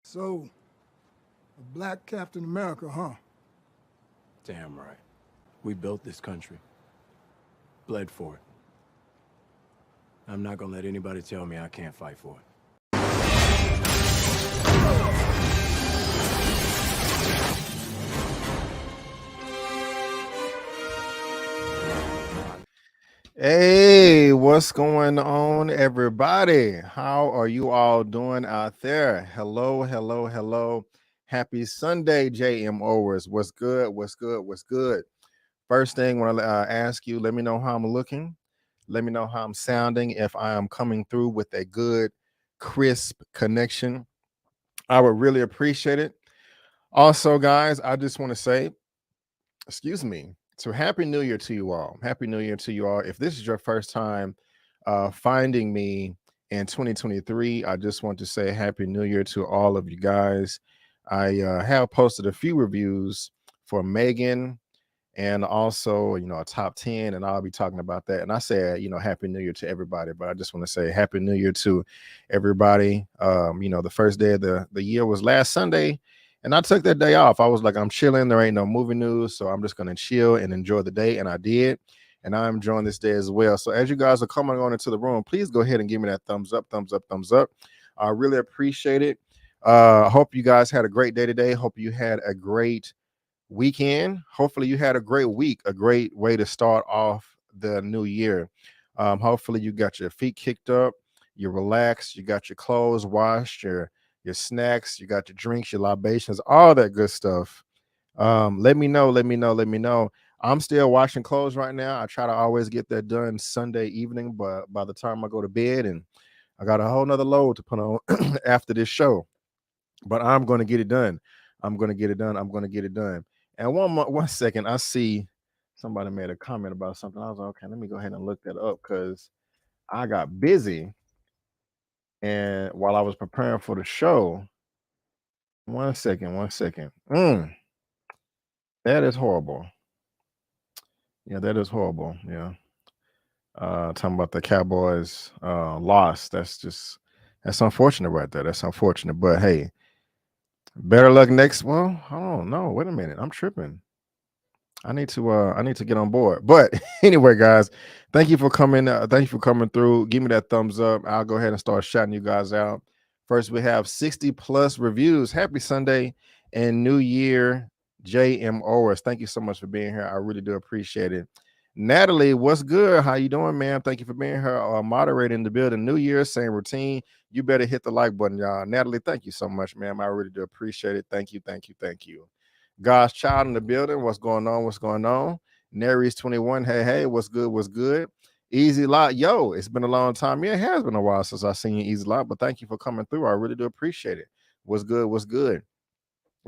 So, a black Captain America, huh? Damn right. We built this country. Bled for it. I'm not gonna let anybody tell me I can't fight for it. Hey, what's going on, everybody? How are you all doing out there? Hello, hello, hello. Happy Sunday, JMOers. What's good? What's good? What's good? First thing, when I ask you, let me know how I'm looking. Let me know how I'm sounding. If I am coming through with a good, crisp connection, I would really appreciate it. Also, guys, I just want to say, excuse me. So Happy New Year to you all. Happy New Year to you all. If this is your first time finding me in 2023, I just want to say Happy New Year to all of you guys. I have posted a few reviews for Megan and also, a top 10, and I'll be talking about that. And I said, Happy New Year to everybody, but I just want to say Happy New Year to everybody. The first day of the year was last Sunday. And I took that day off. I was like, I'm chilling. There ain't no movie news. So I'm just going to chill and enjoy the day. And I did. And I'm enjoying this day as well. So as you guys are coming on into the room, please go ahead and give me that thumbs up, thumbs up, thumbs up. I really appreciate it. Hope you guys had a great day today. Hope you had a great weekend. Hopefully you had a great week, a great way to start off the new year. Hopefully you got your feet kicked up. You're relaxed. You got your clothes washed, your snacks, you got your drinks, your libations, all that good stuff. Let me know. I'm still washing clothes right now. I try to always get that done Sunday evening, but by the time I go to bed, and I got a whole nother load to put on after this show, but I'm going to get it done. I'm gonna get it done. I'm gonna get it done. And 1 second, I see somebody made a comment about something. I was like, okay, let me go ahead and look that up because I got busy. And while I was preparing for the show, 1 second. That is horrible. Yeah, that is horrible. Yeah. Talking about the Cowboys loss. That's unfortunate right there. That's unfortunate. But hey, better luck next. Well, I don't know. Wait a minute. I'm tripping. I need to get on board. But anyway, guys, thank you for coming. Thank you for coming through. Give me that thumbs up. I'll go ahead and start shouting you guys out. First, we have 60+ reviews. Happy Sunday and New Year, JMOers. Thank you so much for being here. I really do appreciate it. Natalie, what's good? How you doing, man? Thank you for being here. Moderating the building. New Year, same routine. You better hit the like button, y'all. Natalie, thank you so much, man. I really do appreciate it. Thank you. God's child in the building. What's going on? Nary's 21. Hey, what's good? Easy Lot. Yo, it's been a long time. Yeah, it has been a while since I've seen you, Easy Lot, but thank you for coming through. I really do appreciate it. What's good?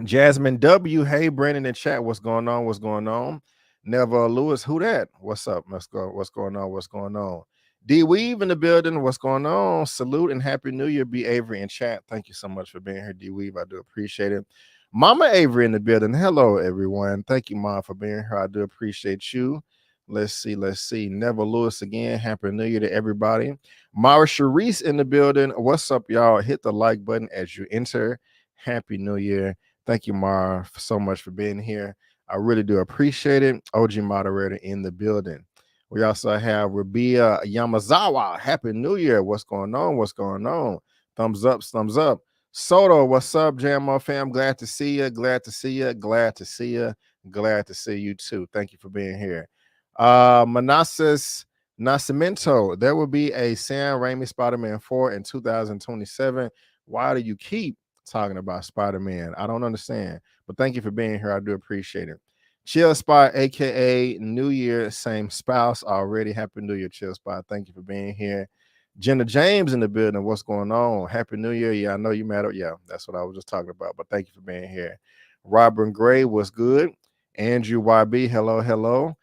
Jasmine W. Hey, Brandon in chat. What's going on? Never Lewis. Who that? What's up? Let's go. What's going on? D Weave in the building. What's going on? Salute and Happy New Year. B. Avery in chat. Thank you so much for being here, D Weave. I do appreciate it. Mama Avery in the building. Hello, everyone. Thank you, Mom, for being here. I do appreciate you. Let's see. Never Lewis again. Happy New Year to everybody. Mara Sharice in the building. What's up, y'all? Hit the like button as you enter. Happy New Year. Thank you, Mara, so much for being here. I really do appreciate it. OG moderator in the building. We also have Rabia Yamazawa. Happy New Year. What's going on? Thumbs up. Soto, what's up, JMO fam? Glad to see you. Glad to see you too. Thank you for being here. Manassas Nascimento, there will be a Sam Raimi Spider-Man 4 in 2027. Why do you keep talking about Spider-Man? I don't understand, but thank you for being here. I do appreciate it. Chill Spot, aka New Year, same spouse already. Happy New Year, Chill Spot. Thank you for being here. Jenna James in the building. What's going on? Happy New Year. Yeah, I know you matter. Yeah, that's what I was just talking about. But thank you for being here. Robin Gray, what's good? Andrew YB, hello.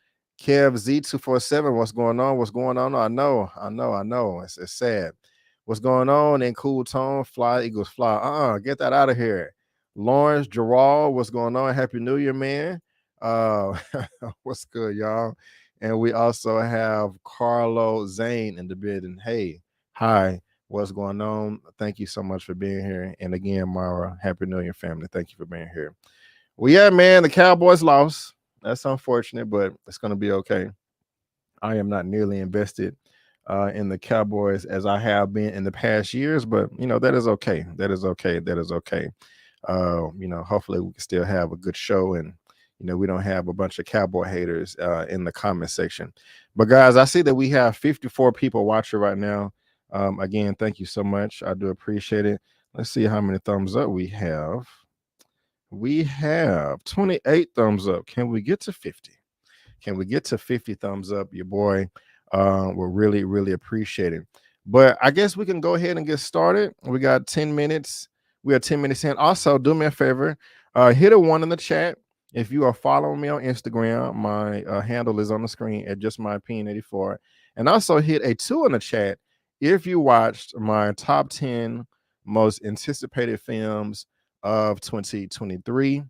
Kev Z247, what's going on? I know. It's sad. What's going on? In Cool Tone, Fly Eagles Fly. Get that out of here. Lawrence Gerald, what's going on? Happy New Year, man. What's good, y'all? And we also have Carlo Zane in the building. Hey, hi, what's going on? Thank you so much for being here. And again, Mara, Happy New Year, family. Thank you for being here. Well, yeah, man, the Cowboys lost. That's unfortunate, but it's going to be okay. I am not nearly invested in the Cowboys as I have been in the past years, but, that is okay. Hopefully we can still have a good show and, we don't have a bunch of Cowboy haters in the comment section. But guys, I see that we have 54 people watching right now. Again, thank you so much. I do appreciate it. Let's see how many thumbs up we have. We have 28 thumbs up. Can we get to 50? Can we get to 50 thumbs up? Your boy will really appreciate it. But I guess we can go ahead and get started. We got 10 minutes. We are 10 minutes in. Also, do me a favor. Hit a 1 in the chat. If you are following me on Instagram, my handle is on the screen at JustMyOpinion84. And also hit a 2 in the chat if you watched my top 10 most anticipated films of 2023.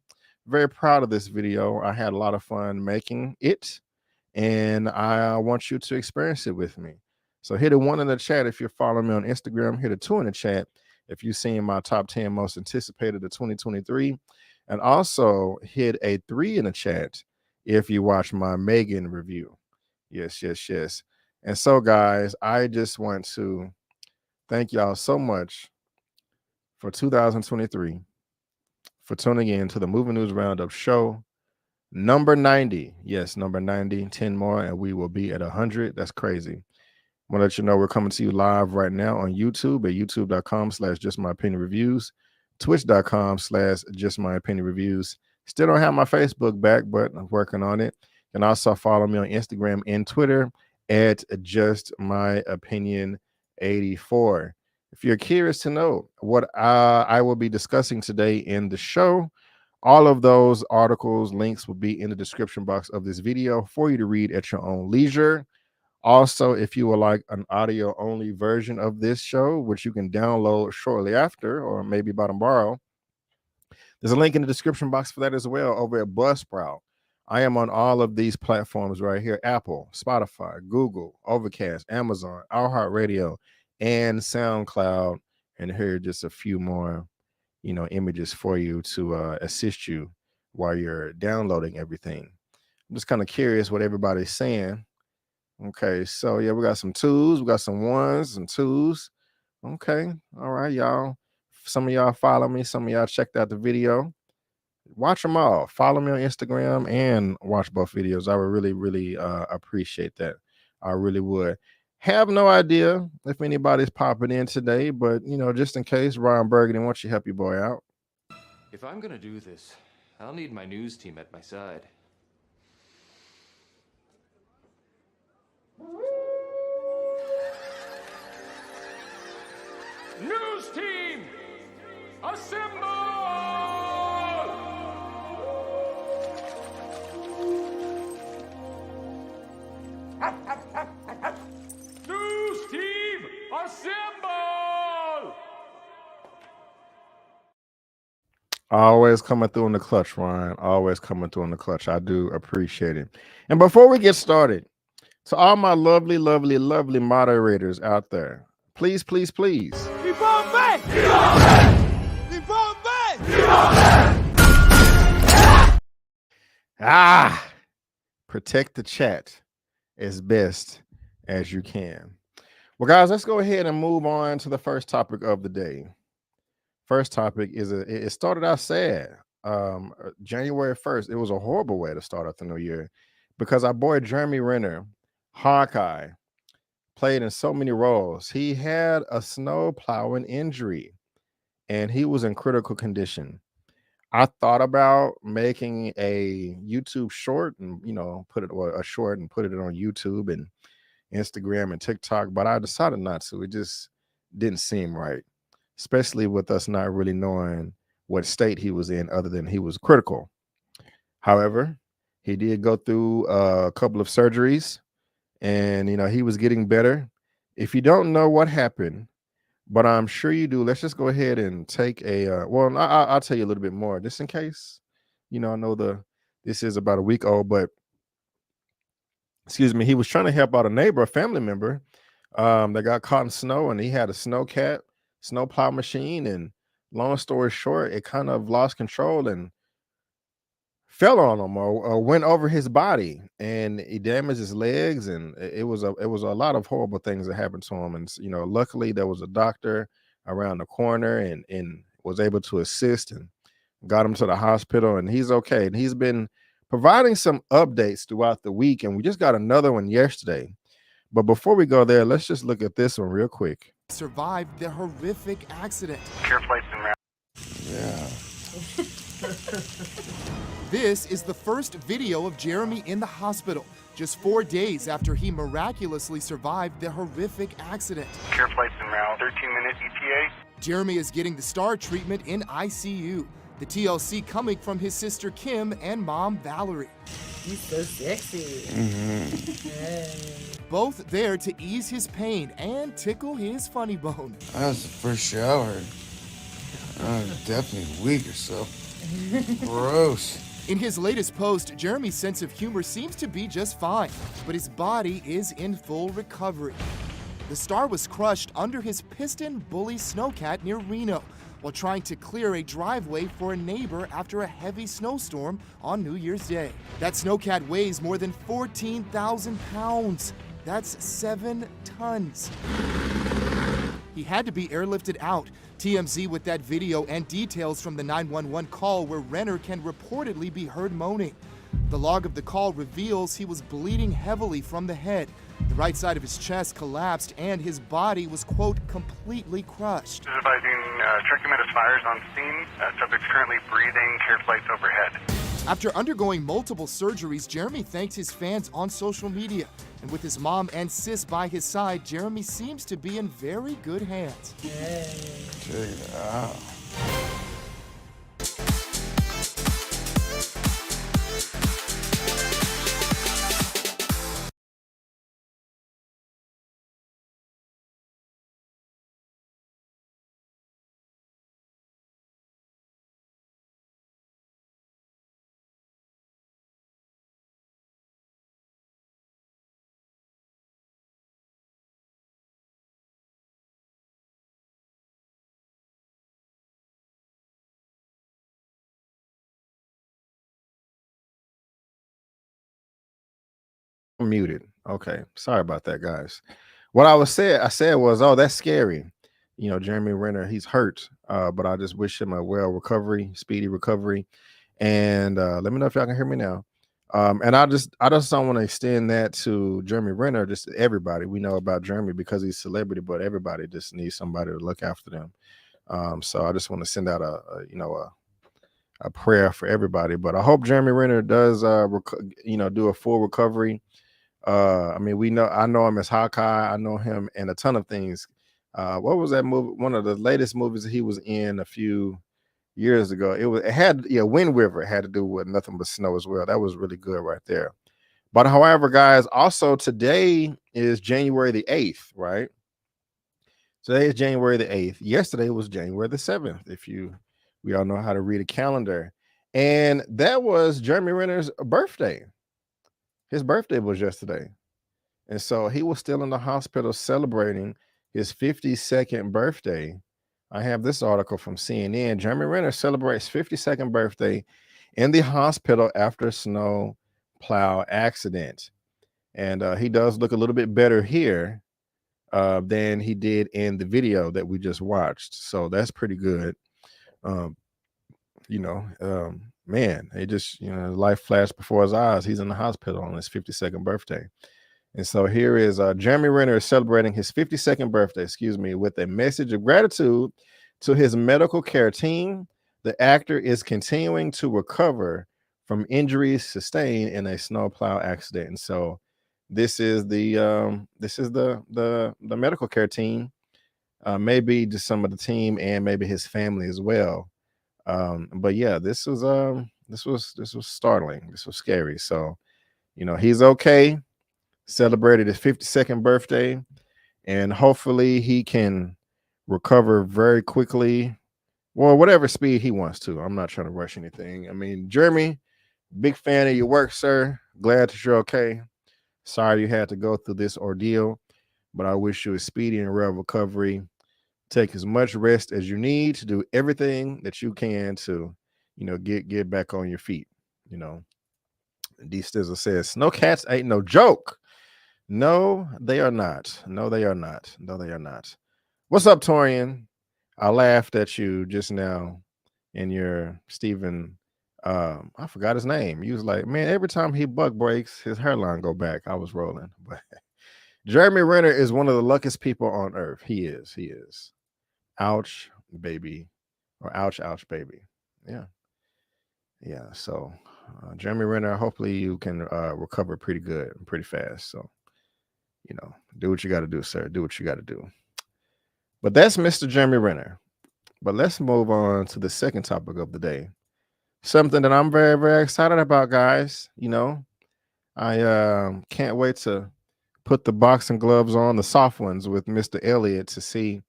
Very proud of this video. I had a lot of fun making it, and I want you to experience it with me. So hit a 1 in the chat if you're following me on Instagram. Hit a 2 in the chat if you've seen my top 10 most anticipated of 2023. And also hit a 3 in the chat if you watch my Megan review. Yes. And so, guys, I just want to thank y'all so much for 2023 for tuning in to the Movie News Roundup show number 90. Yes, number 90. 10 more, and we will be at 100. That's crazy. I want to let you know we're coming to you live right now on YouTube at youtube.com/JustMyOpinionReviews. Twitch.com/JustMyOpinionReviews. Still don't have my Facebook back, but I'm working on it. You can also follow me on Instagram and Twitter at JustMyOpinion84. If you're curious to know what I will be discussing today in the show, All of those articles, links will be in the description box of this video for you to read at your own leisure. Also, if you would like an audio-only version of this show, which you can download shortly after, or maybe by tomorrow, there's a link in the description box for that as well over at Buzzsprout. I am on all of these platforms right here: Apple, Spotify, Google, Overcast, Amazon, iHeartRadio, and SoundCloud. And here are just a few more, images for you to assist you while you're downloading everything. I'm just kind of curious what everybody's saying. Okay, so yeah, we got some twos, we got some ones and twos. Okay, all right, y'all. Some of y'all follow me, some of y'all checked out the video. Watch them all. Follow me on Instagram and watch both videos. I would really, really appreciate that. I really would. Have no idea if anybody's popping in today, but just in case, Ryan Burgundy, why don't you help your boy out? If I'm gonna do this, I'll need my news team at my side. News team, assemble! News team, assemble! Always coming through in the clutch, Ryan. Always coming through in the clutch. I do appreciate it. And before we get started, to all my lovely, lovely, lovely moderators out there, please, please, please. Protect the chat as best as you can. Well, guys, let's go ahead and move on to the first topic of the day. First topic is it started out sad. January 1st, it was a horrible way to start out the new year because our boy Jeremy Renner, Hawkeye, played in so many roles. He had a snow plowing injury and he was in critical condition. I thought about making a YouTube short and put it on YouTube and Instagram and TikTok, but I decided not to. It just didn't seem right, especially with us not really knowing what state he was in other than he was critical. However, he did go through a couple of surgeries and he was getting better. If you don't know what happened, but I'm sure you do, let's just go ahead and take a I'll tell you a little bit more just in case. I know this is about a week old, but excuse me, he was trying to help out a neighbor, a family member that got caught in snow, and he had a snow plow machine, and long story short, it kind of lost control and fell on him or went over his body, and he damaged his legs, and it was a lot of horrible things that happened to him. And luckily there was a doctor around the corner and was able to assist and got him to the hospital, and he's okay. And he's been providing some updates throughout the week, and we just got another one yesterday. But before we go there, let's just look at this one real quick. Survived the horrific accident. Care flights en route. Yeah. This is the first video of Jeremy in the hospital, just 4 days after he miraculously survived the horrific accident. Care flights en route. 13-minute ETA. Jeremy is getting the star treatment in ICU. The TLC coming from his sister Kim and mom Valerie. He's so sexy. Mm-hmm. Both there to ease his pain and tickle his funny bone. That was the first shower. I was definitely weak or so. Gross. In his latest post, Jeremy's sense of humor seems to be just fine, but his body is in full recovery. The star was crushed under his piston bully snowcat near Reno while trying to clear a driveway for a neighbor after a heavy snowstorm on New Year's Day. That snowcat weighs more than 14,000 pounds. That's 7 tons. He had to be airlifted out. TMZ with that video and details from the 911 call where Renner can reportedly be heard moaning. The log of the call reveals he was bleeding heavily from the head. The right side of his chest collapsed and his body was, quote, completely crushed. Advising tracheotomous fires on scene. Subject's currently breathing. Care flights overhead. After undergoing multiple surgeries, Jeremy thanked his fans on social media. And with his mom and sis by his side, Jeremy seems to be in very good hands. Check it out. I'm muted. Okay, sorry about that, guys. What I said was, oh, that's scary. You know, Jeremy Renner, he's hurt, but I just wish him a speedy recovery. And let me know if y'all can hear me now. And I just don't want to extend that to Jeremy Renner, just everybody. We know about Jeremy because he's a celebrity, but everybody just needs somebody to look after them. So I just want to send out a prayer for everybody. But I hope Jeremy Renner does do a full recovery. I mean, I know him as Hawkeye. I know him in a ton of things. What was that movie? One of the latest movies that he was in a few years ago. Wind River. It had to do with nothing but snow as well. That was really good right there. But however, guys, also today is January the 8th, right? Today is January the 8th. Yesterday was January the 7th. We all know how to read a calendar. And that was Jeremy Renner's birthday. His birthday was yesterday. And so he was still in the hospital celebrating his 52nd birthday. I have this article from CNN. Jeremy Renner celebrates 52nd birthday in the hospital after a snow plow accident. And he does look a little bit better here than he did in the video that we just watched. So that's pretty good. Man, it just, life flashed before his eyes. He's in the hospital on his 52nd birthday. And so here is Jeremy Renner celebrating his 52nd birthday, with a message of gratitude to his medical care team. The actor is continuing to recover from injuries sustained in a snowplow accident. And so this is the medical care team, maybe just some of the team and maybe his family as well. But yeah, this was startling. This was scary. So, he's okay. Celebrated his 52nd birthday, and hopefully he can recover very quickly. Well, whatever speed he wants to. I'm not trying to rush anything. I mean, Jeremy, big fan of your work, sir. Glad that you're okay. Sorry you had to go through this ordeal, but I wish you a speedy and real recovery. Take as much rest as you need to do everything that you can to, get back on your feet. D Stizzle says, snowcats ain't no joke. No, they are not. No, they are not. No, they are not. What's up, Torian? I laughed at you just now in your Stephen. I forgot his name. He was like, man, every time he buck breaks, his hairline go back. I was rolling. But Jeremy Renner is one of the luckiest people on earth. He is. He is. Ouch, baby. Or ouch, ouch, baby. Yeah. Yeah. So Jeremy Renner, hopefully you can recover pretty good and pretty fast. So, do what you got to do, sir. Do what you got to do. But that's Mr. Jeremy Renner. But let's move on to the second topic of the day. Something that I'm very, very excited about, guys. I can't wait to put the boxing gloves on, the soft ones, with Mr. Elliot to see,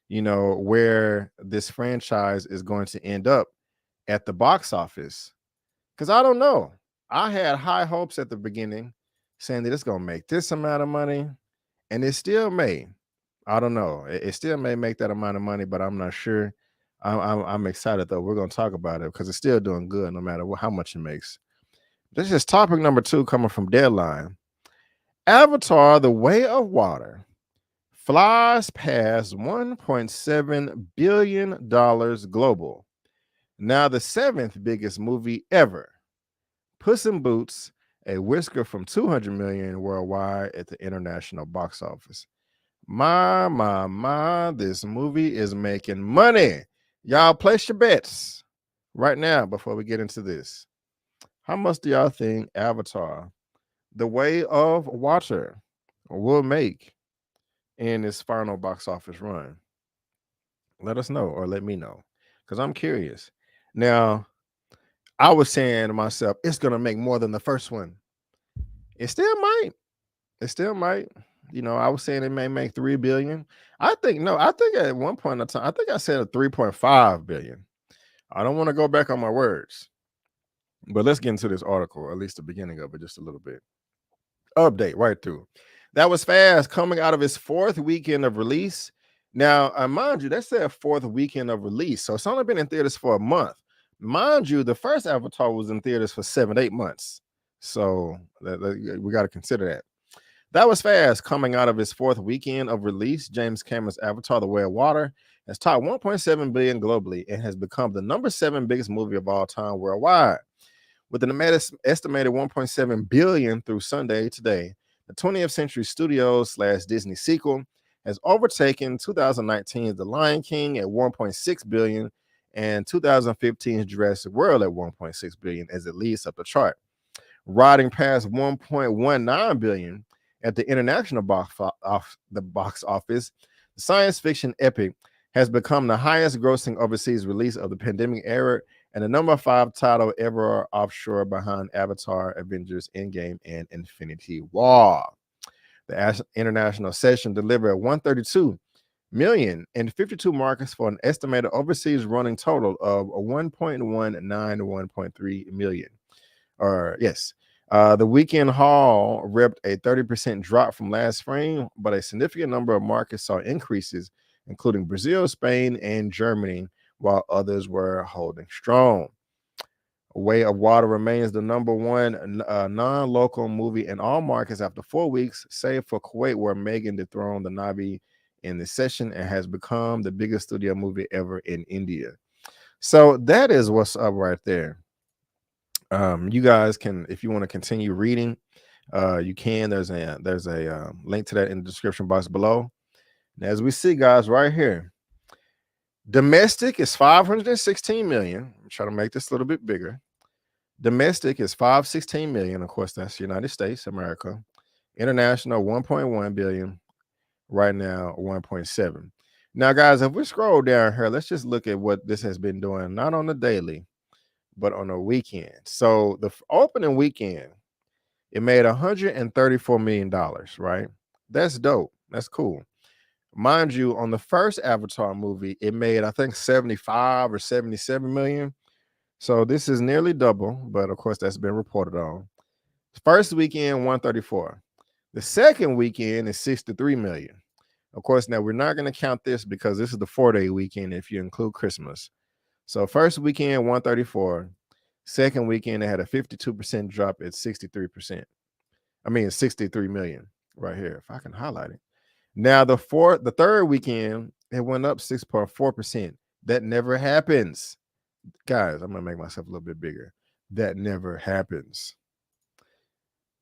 where this franchise is going to end up at the box office. Because I don't know. I had high hopes at the beginning, saying that it's going to make this amount of money, and it still may. I don't know. It still may make that amount of money, but I'm not sure. I'm excited, though. We're going to talk about it because it's still doing good no matter how much it makes. This is topic number 2 coming from Deadline. Avatar: The Way of Water flies past $1.7 billion global. Now the 7th biggest movie ever. Puss in Boots, a whisker from $200 million worldwide at the international box office. My, this movie is making money. Y'all place your bets right now before we get into this. How much do y'all think Avatar: The Way of Water will make in its final box office run? Let us know, or let me know, because I'm curious. Now, I was saying to myself, it's going to make more than the first one. It still might. It still might. I was saying it may make $3 billion. I think at one point in time, I think I said $3.5 billion. I don't want to go back on my words. But let's get into this article, or at least the beginning of it, just a little bit. Update right through. That was fast, coming out of its 4th weekend of release. Now, mind you, that's their 4th weekend of release. So it's only been in theaters for a month. Mind you, the first Avatar was in theaters for 7-8 months. So we got to consider that. That was fast. Coming out of his 4th weekend of release, James Cameron's Avatar: The Way of Water has topped 1.7 billion globally and has become the number 7 biggest movie of all time worldwide. With an estimated 1.7 billion through Sunday today, the 20th Century Studios / Disney sequel has overtaken 2019's The Lion King at 1.6 billion and 2015's Jurassic World at 1.6 billion as it leads up the chart. Riding past 1.19 billion at the international box office, the science fiction epic has become the highest grossing overseas release of the pandemic era and the number 5 title ever offshore behind Avatar, Avengers Endgame, and Infinity War. The international session delivered 132 million in 52 markets for an estimated overseas running total of 1.191.3 million. The weekend haul repped a 30% drop from last spring, but a significant number of markets saw increases, including Brazil, Spain, and Germany, while others were holding strong. Way of Water remains the number 1 non-local movie in all markets after 4 weeks, save for Kuwait, where Megan dethroned the Navi in the session and has become the biggest studio movie ever in India. So that is what's up right there. You guys can, if you want to continue reading, you can. There's a link to that in the description box below. And as we see, guys, right here, domestic is 516 million. I'm trying to make this a little bit bigger. Domestic is 516 million. Of course, that's United States, America. International, 1.1 billion. Right now, 1.7. Now, guys, if we scroll down here, let's just look at what this has been doing, not on the daily, but on a weekend. So the opening weekend, it made $134 million, right? That's dope. That's cool. Mind you, on the first Avatar movie, it made, I think, 75 or 77 million. So this is nearly double, but of course, that's been reported on. First weekend, 134. The second weekend is 63 million. Of course, now we're not going to count this because this is the 4-day weekend if you include Christmas. So first weekend, 134. Second weekend, they had a 52% drop at 63%. I mean, 63 million right here, if I can highlight it. Now, the third weekend, it went up 6.4%. That never happens. Guys, I'm going to make myself a little bit bigger. That never happens.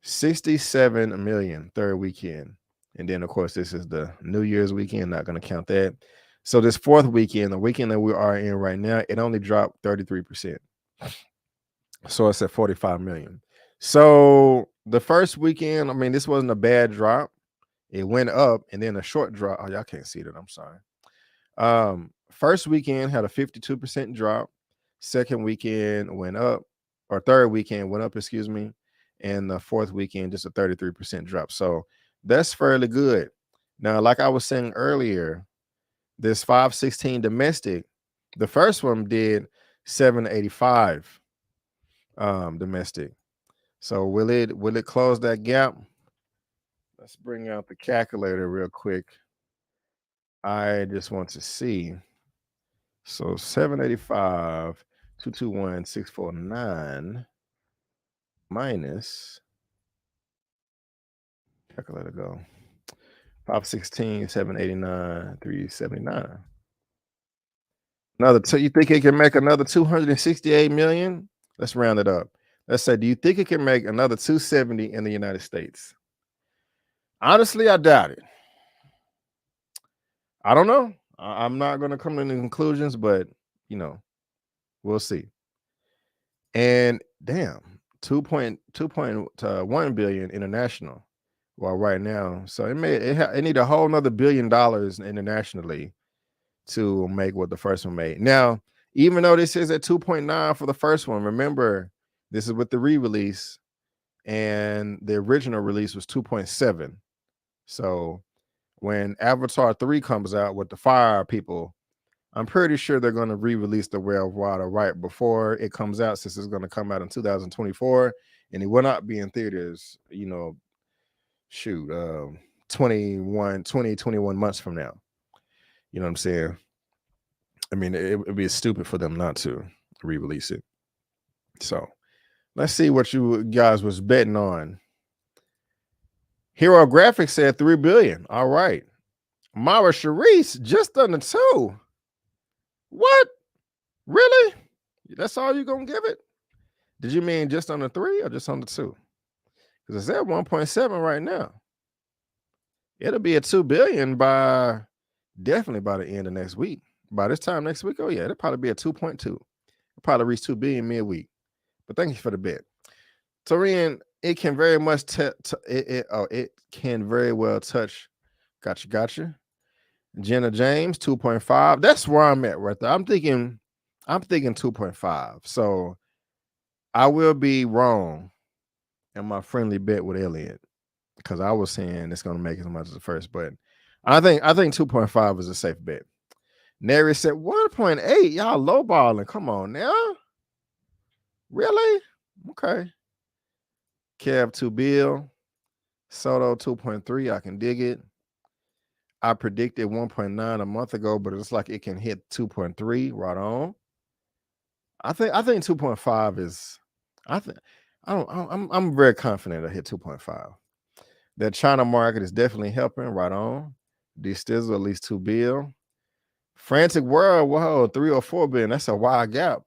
67 million third weekend. And then, of course, this is the New Year's weekend. Not going to count that. So this fourth weekend, the weekend that we are in right now, it only dropped 33%. So it's at 45 million. So the first weekend, I mean, this wasn't a bad drop. It went up and then a short drop. Oh, y'all can't see that. I'm sorry. First weekend had a 52% drop. Second weekend went up, or third weekend went up, excuse me. And the fourth weekend, just a 33% drop. So that's fairly good. Now, like I was saying earlier, this 516 domestic, the first one did 785 domestic. So will it close that gap? Let's bring out the calculator real quick. I just want to see. So 785, 221, 649 minus, calculator go, 516, 789, 379. Another, so you think it can make another 268 million? Let's round it up. Let's say, do you think it can make another 270 in the United States? Honestly, I doubt it. I don't know. I'm not going to come to any conclusions, but, you know, we'll see. And damn, 2.1 billion international. Well, right now, so it need a whole nother $1 billion internationally to make what the first one made. Now, even though this is at 2.9 for the first one, remember this is with the re-release, and the original release was 2.7. So when Avatar 3 comes out with the fire people, I'm pretty sure they're going to re-release The Way of Water right before it comes out, since it's going to come out in 2024, and it will not be in theaters, you know, 21 months from now. You know what I'm saying? I mean, it would be stupid for them not to re-release it. So Let's see what you guys was betting on. Hero Graphics said 3 billion. All right. Mara Sharice just under 2. What? Really? That's all you're gonna give it? Did you mean just under 3 or just under 2? Because it's at 1.7 right now. It'll be at 2 billion definitely by the end of next week. By this time next week, oh yeah, it'll probably be at 2.2. It'll probably reach 2 billion midweek. But thank you for the bet. Torian, it can very much it can very well touch. Gotcha. Jenna James, 2.5. That's where I'm at right there. I'm thinking 2.5. So I will be wrong in my friendly bet with Elliot, because I was saying it's gonna make as much as the first, but I think 2.5 is a safe bet. Nary said 1.8. Y'all lowballing. Come on now. Really? Okay. Kev 2 bill. Soto 2.3. I can dig it. I predicted 1.9 a month ago, but it's like it can hit 2.3 right on. I think 2.5 is. I'm very confident I hit 2.5. That China market is definitely helping right on. D-Stizzle at least 2 bill. Frantic World, whoa, 3 or 4 billion. That's a wide gap.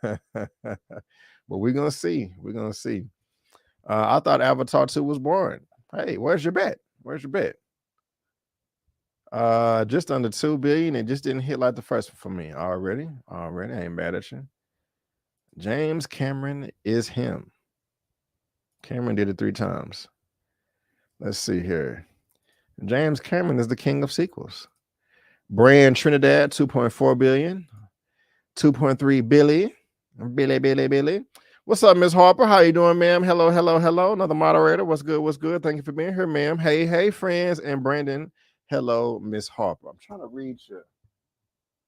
But we're gonna see. I thought Avatar 2 was boring. Hey, where's your bet? Just under 2 billion. It just didn't hit like the first one for me already. I ain't mad at you. James Cameron is him. Cameron did it 3 times. Let's see here. James Cameron is the king of sequels. Brand Trinidad, 2.4 billion. 2.3 Billy. Billy. What's up, Miss Harper? How you doing, ma'am? Hello. Another moderator. What's good? Thank you for being here, ma'am. Hey, friends. And Brandon. Hello, Miss Harper. I'm trying to read you.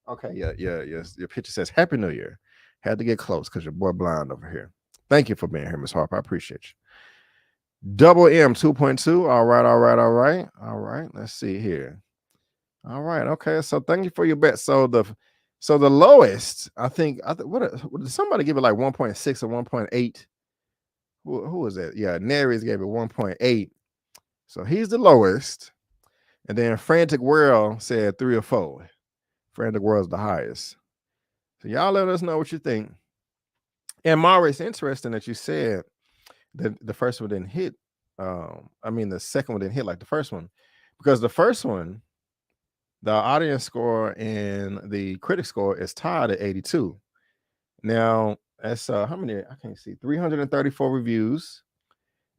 Okay, yes. Your picture says Happy New Year. Had to get close because your boy blind over here. Thank you for being here, Miss Harper. I appreciate you. Double M 2.2. All right. Let's see here. All right. Okay. So thank you for your bet. So the lowest, I think what did somebody give it like 1.6 or 1.8? Who was that? Yeah, Neres gave it 1.8. So he's the lowest. And then Frantic World said 3 or 4. Frantic World's the highest. So y'all let us know what you think. And Mara, it's interesting that you said that the first one didn't hit. The second one didn't hit like the first one, because the first one, the audience score and the critic score is tied at 82. Now, that's how many? I can't see. 334 reviews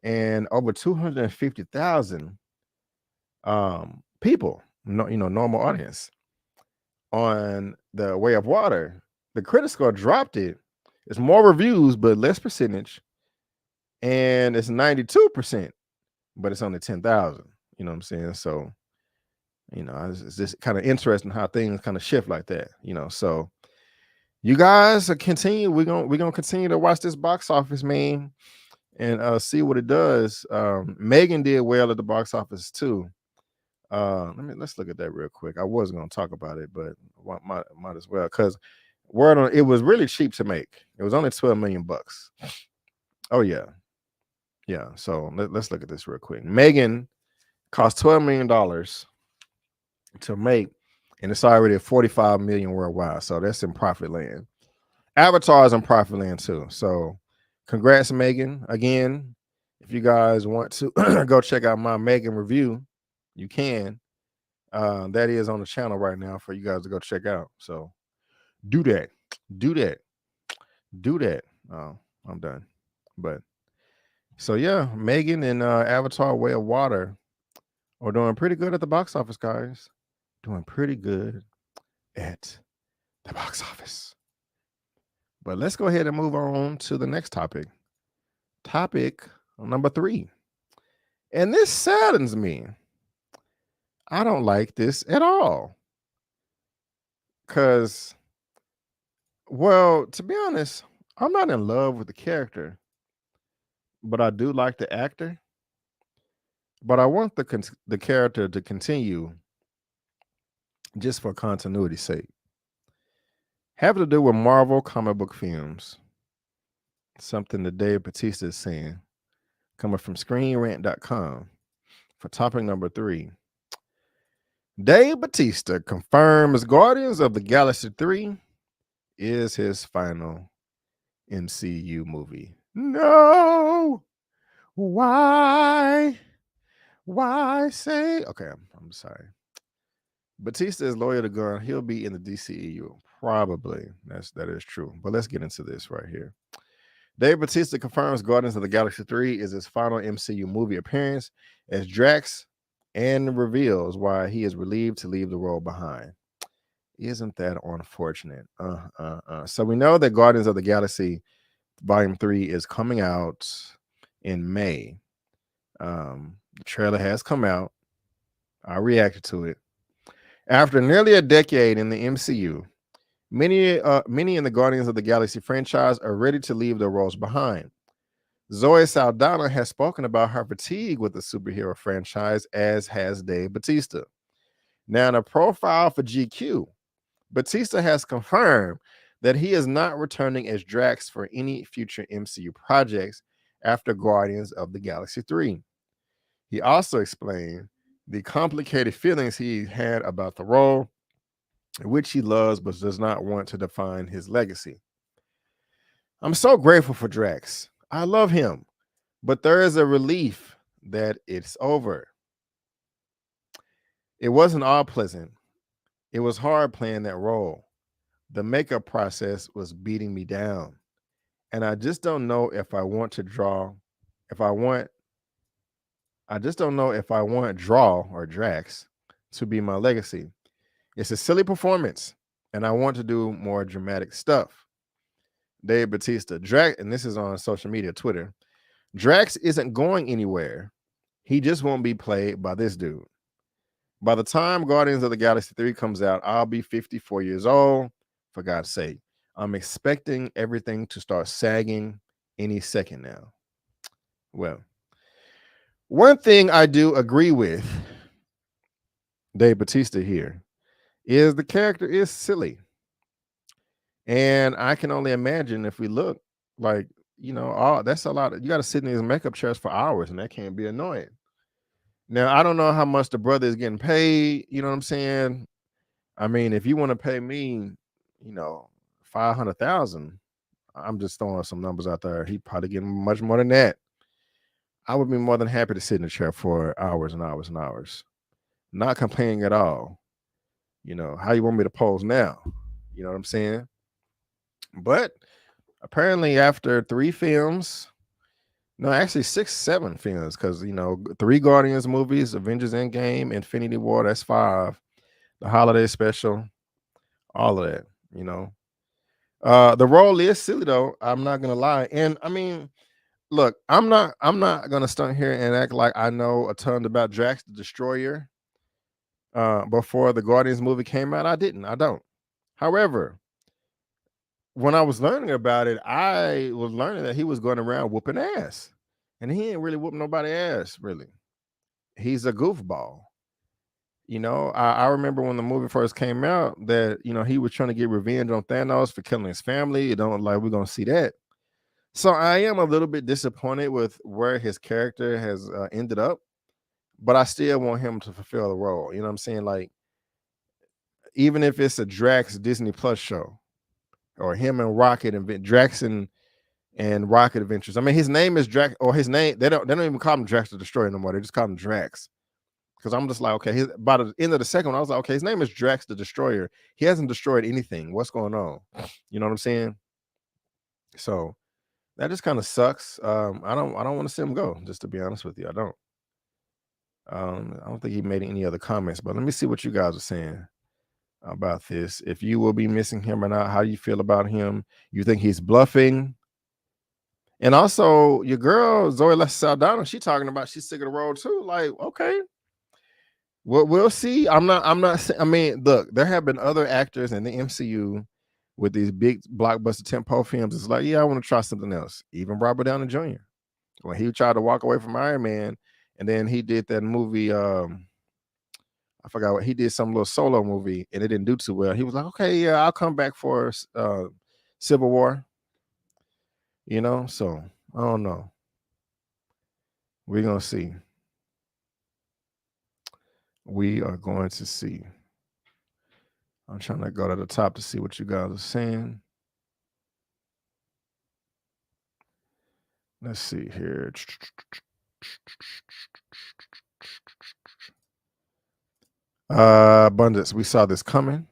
and over 250,000 people, normal audience on The Way of Water. The critic score dropped it. It's more reviews, but less percentage. And it's 92%, but it's only 10,000. You know what I'm saying? So, it's just kind of interesting how things kind of shift like that, So you guys continue. We're gonna continue to watch this box office, man, and see what it does. Megan did well at the box office too. Let's look at that real quick. I was gonna talk about it, but might as well, because it was really cheap to make. It was only $12 million. Oh yeah. So let's look at this real quick. Megan cost $12 million to make, and it's already at 45 million worldwide. So that's in profit land. Avatar is in profit land too. So congrats, Megan. Again, if you guys want to go check out my Megan review, you can. That is on the channel right now for you guys to go check out. So do that. Oh, I'm done. But so yeah, Megan and Avatar Way of Water are doing pretty good at the box office, guys. Doing pretty good at the box office. But let's go ahead and move on to the next topic. Topic number 3. And this saddens me. I don't like this at all. Because, well, to be honest, I'm not in love with the character, but I do like the actor. But I want the character to continue just for continuity's sake. Have to do with Marvel comic book films. something that Dave Bautista is saying, coming from ScreenRant.com for topic number 3. Dave Bautista confirms Guardians of the Galaxy 3 is his final MCU movie. No! Why? Why say? Okay, I'm sorry. Bautista is loyal to Gunn. He'll be in the DCEU. Probably. That is true. But let's get into this right here. Dave Bautista confirms Guardians of the Galaxy 3 is his final MCU movie appearance as Drax and reveals why he is relieved to leave the role behind. Isn't that unfortunate? So we know that Guardians of the Galaxy Volume 3 is coming out in May. The trailer has come out. I reacted to it. After nearly a decade in the MCU, many in the Guardians of the Galaxy franchise are ready to leave their roles behind. Zoe Saldana has spoken about her fatigue with the superhero franchise, as has Dave Bautista. Now, in a profile for GQ, Bautista has confirmed that he is not returning as Drax for any future MCU projects after Guardians of the Galaxy 3. He also explained the complicated feelings he had about the role, which he loves but does not want to define his legacy. I'm so grateful for Drax. I love him, but there is a relief that it's over. It wasn't all pleasant. It was hard playing that role. The makeup process was beating me down, and I just don't know if I want Draw or Drax to be my legacy. It's a silly performance, and I want to do more dramatic stuff. Dave Bautista, Drax, and this is on social media, Twitter. Drax isn't going anywhere. He just won't be played by this dude. By the time Guardians of the Galaxy 3 comes out, I'll be 54 years old. For God's sake, I'm expecting everything to start sagging any second now. Well, one thing I do agree with Dave Bautista here is the character is silly. And I can only imagine if we look like, that's a lot. You got to sit in these makeup chairs for hours, and that can be annoying. Now, I don't know how much the brother is getting paid. You know what I'm saying? I mean, if you want to pay me, $500,000, I'm just throwing some numbers out there. He probably getting much more than that. I would be more than happy to sit in a chair for hours and hours and hours, not complaining at all. How you want me to pose now? You know what I'm saying? But apparently after 3 films, no, actually 6-7 films, because 3 Guardians movies, Avengers Endgame, Infinity War, that's 5, the holiday special, all of that, the role is silly though. I'm not gonna lie. And I mean, look, I'm not gonna stunt here and act like I know a ton about Drax the Destroyer. Before the Guardians movie came out, I don't. However, when I was learning about it, I was learning that he was going around whooping ass, and he ain't really whooping nobody ass, really. He's a goofball. I remember when the movie first came out that, he was trying to get revenge on Thanos for killing his family. We're going to see that. So I am a little bit disappointed with where his character has ended up, but I still want him to fulfill the role. You know what I'm saying? Like, even if it's a Drax Disney Plus show, or him and Rocket and Drax and Rocket Adventures. I mean, his name is Drax, or his name, they don't even call him Drax the Destroyer no more. They just call him Drax. Because I'm just like, okay, by the end of the second one, I was like, okay, his name is Drax the Destroyer. He hasn't destroyed anything. What's going on? You know what I'm saying? So that just kind of sucks. I don't want to see him go, just to be honest with you. I don't think he made any other comments, but let me see what you guys are saying about this. If you will be missing him or not, how do you feel about him? You think he's bluffing? And also, your girl Zoe Saldana, she's talking about she's sick of the role too. Like, okay, well, we'll see. I mean, look, there have been other actors in the MCU with these big blockbuster tentpole films. It's like, yeah, I want to try something else. Even Robert Downey Jr. when he tried to walk away from Iron Man, and then he did that movie. I forgot what he did, some little solo movie, and it didn't do too well. He was like, okay, yeah, I'll come back for Civil War. You know, so I don't know. We're gonna see. We are going to see. I'm trying to go to the top to see what you guys are saying. Let's see here. Abundance. We saw this coming.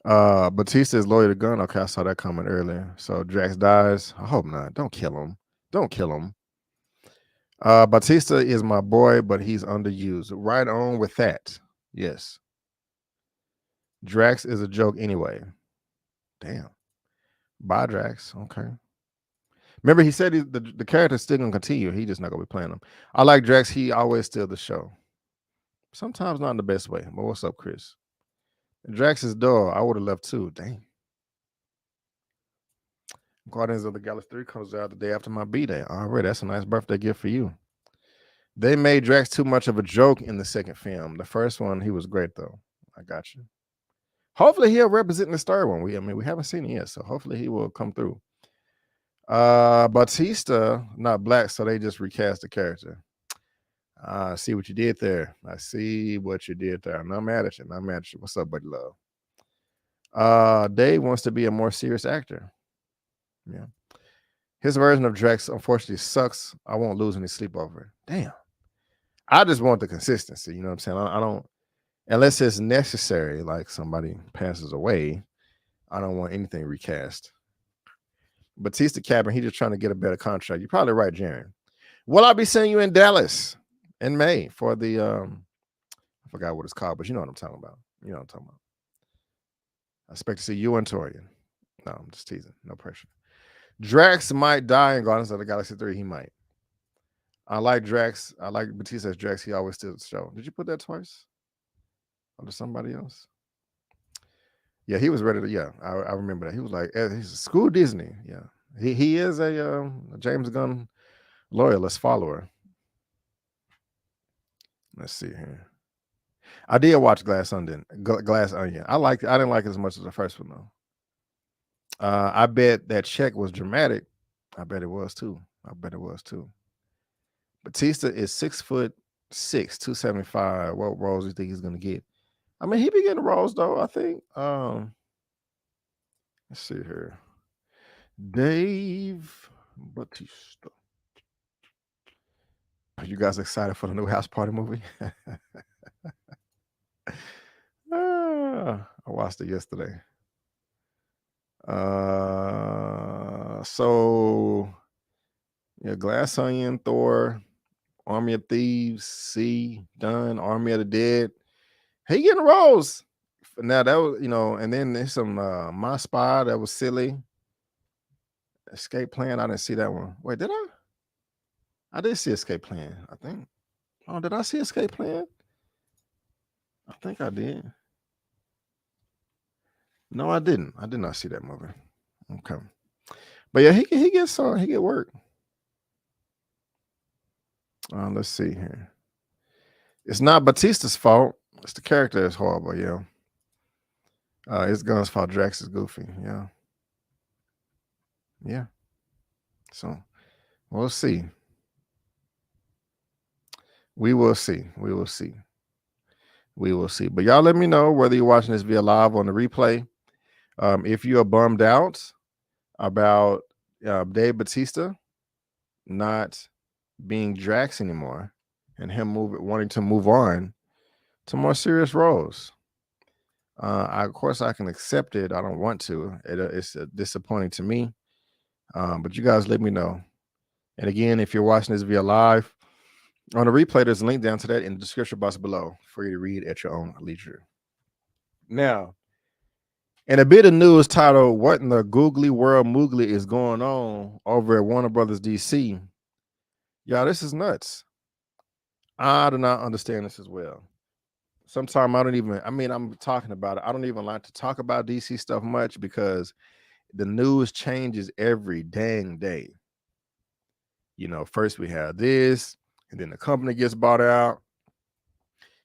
Bautista is loyal to Gunn. Okay, I saw that coming earlier. So Drax dies. I hope not. Don't kill him. Don't kill him. Bautista is my boy, but he's underused. Right on with that. Yes. Drax is a joke anyway. Damn. Bye, Drax. Okay. Remember, he said the character's still gonna continue. He just not gonna be playing him. I like Drax. He always steals the show. Sometimes not in the best way. But what's up, Chris? Drax's door. I would have left too. Dang. Guardians of the Galaxy 3 comes out the day after my B-Day. All right, that's a nice birthday gift for you. They made Drax too much of a joke in the second film. The first one, he was great though. I got you. Hopefully he'll represent in the third one. We haven't seen it yet, so hopefully he will come through. Bautista, not black, so they just recast the character. I see what you did there. I see what you did there. I'm not mad at you. Not mad at you. What's up, buddy love? Dave wants to be a more serious actor. Yeah. His version of Drax unfortunately sucks. I won't lose any sleep over it. Damn. I just want the consistency. You know what I'm saying? I don't, unless it's necessary, like somebody passes away, I don't want anything recast. Bautista Cabin, he just trying to get a better contract. You're probably right, Jaren. Will I be seeing you in Dallas in May for the I forgot what it's called, but you know what I'm talking about. You know what I'm talking about. I expect to see you and Torian. No, I'm just teasing. No pressure. Drax might die in Guardians of the Galaxy 3. He might. I like Drax. I like Bautista's Drax. He always steals the show. Did you put that twice? Or to somebody else? Yeah, he was ready to. Yeah, I remember that. He was like, he's a school Disney. Yeah, he is a James Gunn loyalist follower. Let's see here. I did watch Glass Onion. I liked it. I didn't like it as much as the first one though. I bet that check was dramatic. I bet it was too. Bautista is 6'6", 275. What roles do you think he's gonna get? I mean, he be getting roles though. I think. Let's see here. Dave Bautista. Are you guys excited for the new House Party movie? I watched it yesterday. So yeah, Glass Onion, Thor, Army of Thieves, C, Done, Army of the Dead. He getting roles. Now that was, and then there's some My Spy that was silly. Escape Plan, I didn't see that one. Wait, did I? I did see Escape Plan, I think. Oh, did I see Escape Plan? I think I did. No, I didn't. I did not see that movie. Okay. But yeah, he gets work. Let's see here. It's not Bautista's fault. It's the character that's horrible, yeah. It's Gunn's fault. Drax is goofy, yeah. Yeah. So we'll see. We will see. But y'all let me know whether you're watching this via live on the replay. If you are bummed out about Dave Bautista not being Drax anymore and him wanting to move on to more serious roles. Of course, I can accept it. I don't want to. It's disappointing to me. But you guys let me know. And again, if you're watching this via live, on the replay, there's a link down to that in the description box below for you to read at your own leisure. Now, in a bit of news titled, "What in the Googly World Moogly is going on over at Warner Brothers DC?" Y'all, this is nuts. I do not understand this as well. Sometimes I'm talking about it. I don't even like to talk about DC stuff much because the news changes every dang day. First we have this, and then the company gets bought out,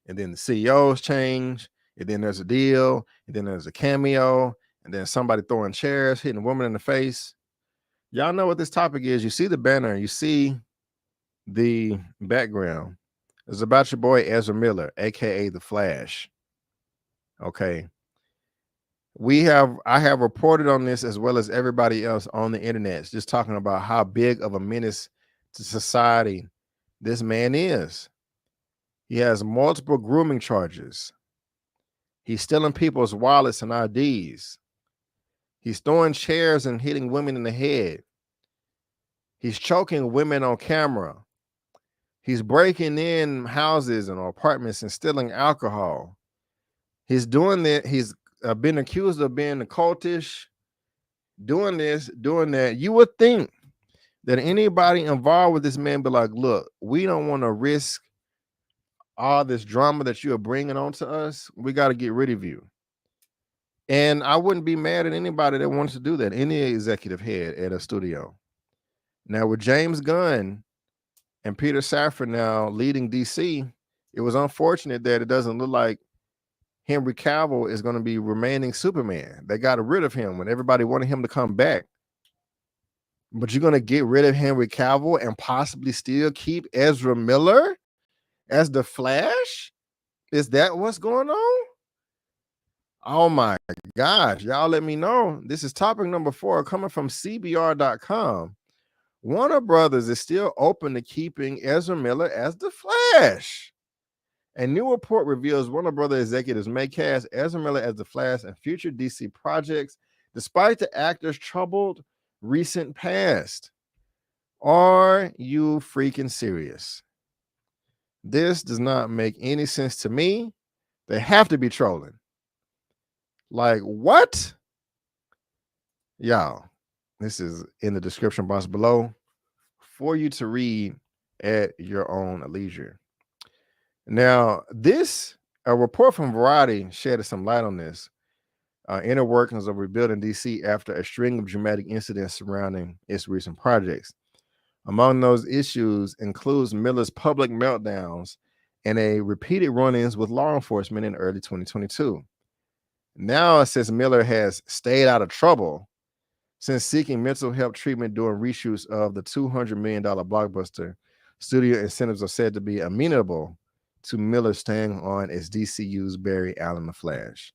and then the CEOs change, and then there's a deal, and then there's a cameo, and then somebody throwing chairs, hitting a woman in the face. Y'all know what this topic is. You see the banner, you see the background. It's about your boy Ezra Miller, aka the Flash. Okay. I have reported on this as well as everybody else on the internet, just talking about how big of a menace to society this man is. He has multiple grooming charges. He's stealing people's wallets and IDs. He's throwing chairs and hitting women in the head. He's choking women on camera. He's breaking in houses and apartments and stealing alcohol. He's doing that. He's been accused of being cultish, doing this, doing that. You would think that anybody involved with this man be like, look, we don't want to risk all this drama that you are bringing on to us. We got to get rid of you. And I wouldn't be mad at anybody that wants to do that, any executive head at a studio. Now, with James Gunn and Peter Safran now leading DC, it was unfortunate that it doesn't look like Henry Cavill is going to be remaining Superman. They got rid of him when everybody wanted him to come back. But you're going to get rid of Henry Cavill and possibly still keep Ezra Miller as the Flash? Is that what's going on? Oh my gosh. Y'all let me know. This is topic number 4 coming from CBR.com. Warner Brothers is still open to keeping Ezra Miller as the Flash. A new report reveals Warner Brothers executives may cast Ezra Miller as the Flash in future DC projects, despite the actor's troubled recent past. Are you freaking serious? This does not make any sense to me. They have to be trolling. Like, what? Y'all, this is in the description box below for you to read at your own leisure. Now, a report from Variety shed some light on this inner workings of rebuilding DC after a string of dramatic incidents surrounding its recent projects. Among those issues includes Miller's public meltdowns and a repeated run-ins with law enforcement in early 2022. Now it says Miller has stayed out of trouble since seeking mental health treatment during reshoots of the $200 million blockbuster. Studio incentives are said to be amenable to Miller staying on as DCU's Barry Allen the Flash.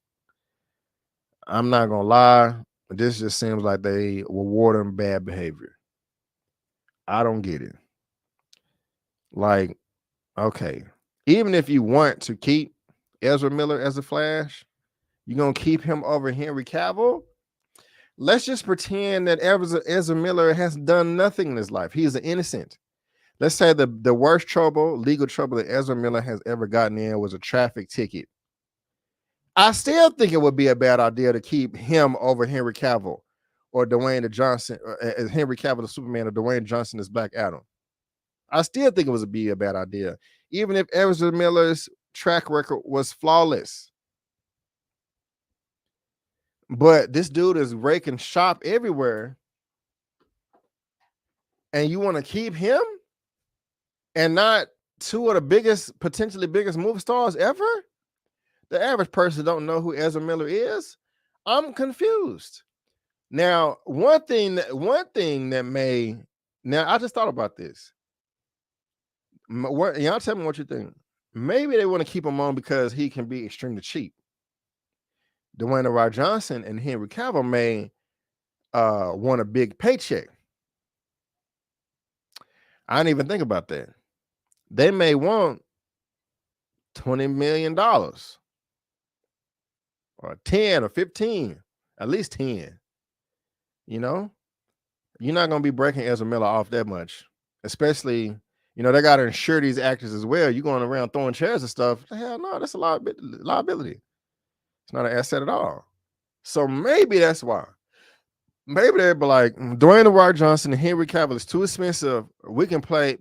I'm not gonna lie, this just seems like they reward him bad behavior. I don't get it. Like, okay, even if you want to keep Ezra Miller as a Flash, you're gonna keep him over Henry Cavill? Let's just pretend that Ezra Miller has done nothing in his life. He's an innocent. Let's say the worst legal trouble that Ezra Miller has ever gotten in was a traffic ticket. I still think it would be a bad idea to keep him over Henry Cavill or Dwayne Johnson, as Henry Cavill the Superman, or Dwayne Johnson as Black Adam. I still think it would be a bad idea, even if Ezra Miller's track record was flawless. But this dude is raking shop everywhere, and you want to keep him and not two of the potentially biggest movie stars ever? The average person don't know who Ezra Miller is. I'm confused. Now, one thing that may, now I just thought about this. Y'all tell me what you think. Maybe they want to keep him on because he can be extremely cheap. Dwayne The Rock Johnson and Henry Cavill may want a big paycheck. I didn't even think about that. They may want $20 million or 10 or 15, at least 10. You know, you're not going to be breaking Ezra Miller off that much, especially, you know, they got to insure these actors as well. You're going around throwing chairs and stuff. Hell no, that's a liability. It's not an asset at all. So maybe that's why. Maybe they'd be like, Dwayne The Rock Johnson and Henry Cavill is too expensive. We can pay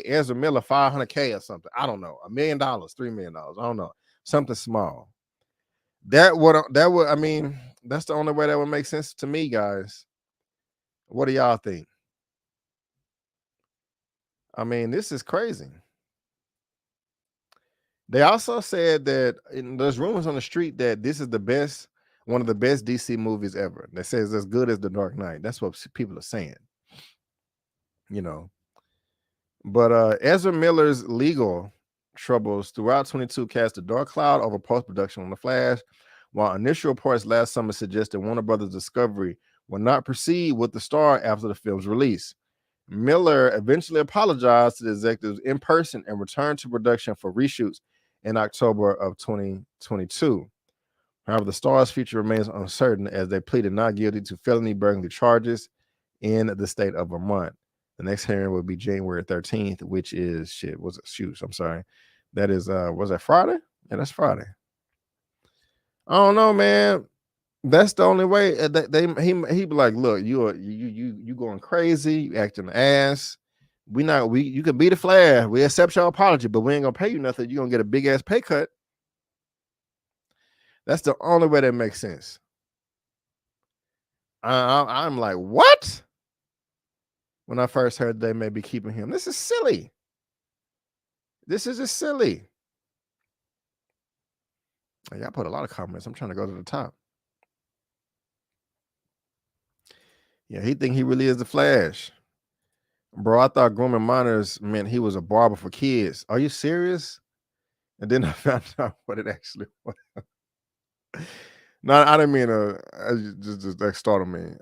Ezra Miller $500K or something. I don't know, $1 million, $3 million. I don't know, something small. That would, I mean, that's the only way that would make sense to me, guys. What do y'all think? I mean, this is crazy. They also said that there's rumors on the street that this is one of the best DC movies ever. That says as good as The Dark Knight. That's what people are saying. you know. But Ezra Miller's legal troubles throughout 22 cast a dark cloud over post-production on The Flash, while initial reports last summer suggested Warner Brothers Discovery will not proceed with the star after the film's release. Miller eventually apologized to the executives in person and returned to production for reshoots in October of 2022. However, the star's future remains uncertain as they pleaded not guilty to felony burglary charges in the state of Vermont. The next hearing will be January 13th, which is I'm sorry. That is was that Friday? Yeah, that's Friday. I don't know, man. That's the only way he be like, look, you going crazy, you acting ass. You could be the Flash. We accept your apology, but we ain't gonna pay you nothing. You're gonna get a big ass pay cut. That's the only way that makes sense. I'm like, what? When I first heard they may be keeping him, this is silly. This is just silly. Y'all put a lot of comments. I'm trying to go to the top. Yeah, he think he really is the Flash. Bro, I thought grooming minors meant he was a barber for kids. Are you serious? And then I found out what it actually was. No, I didn't mean to just that startled me.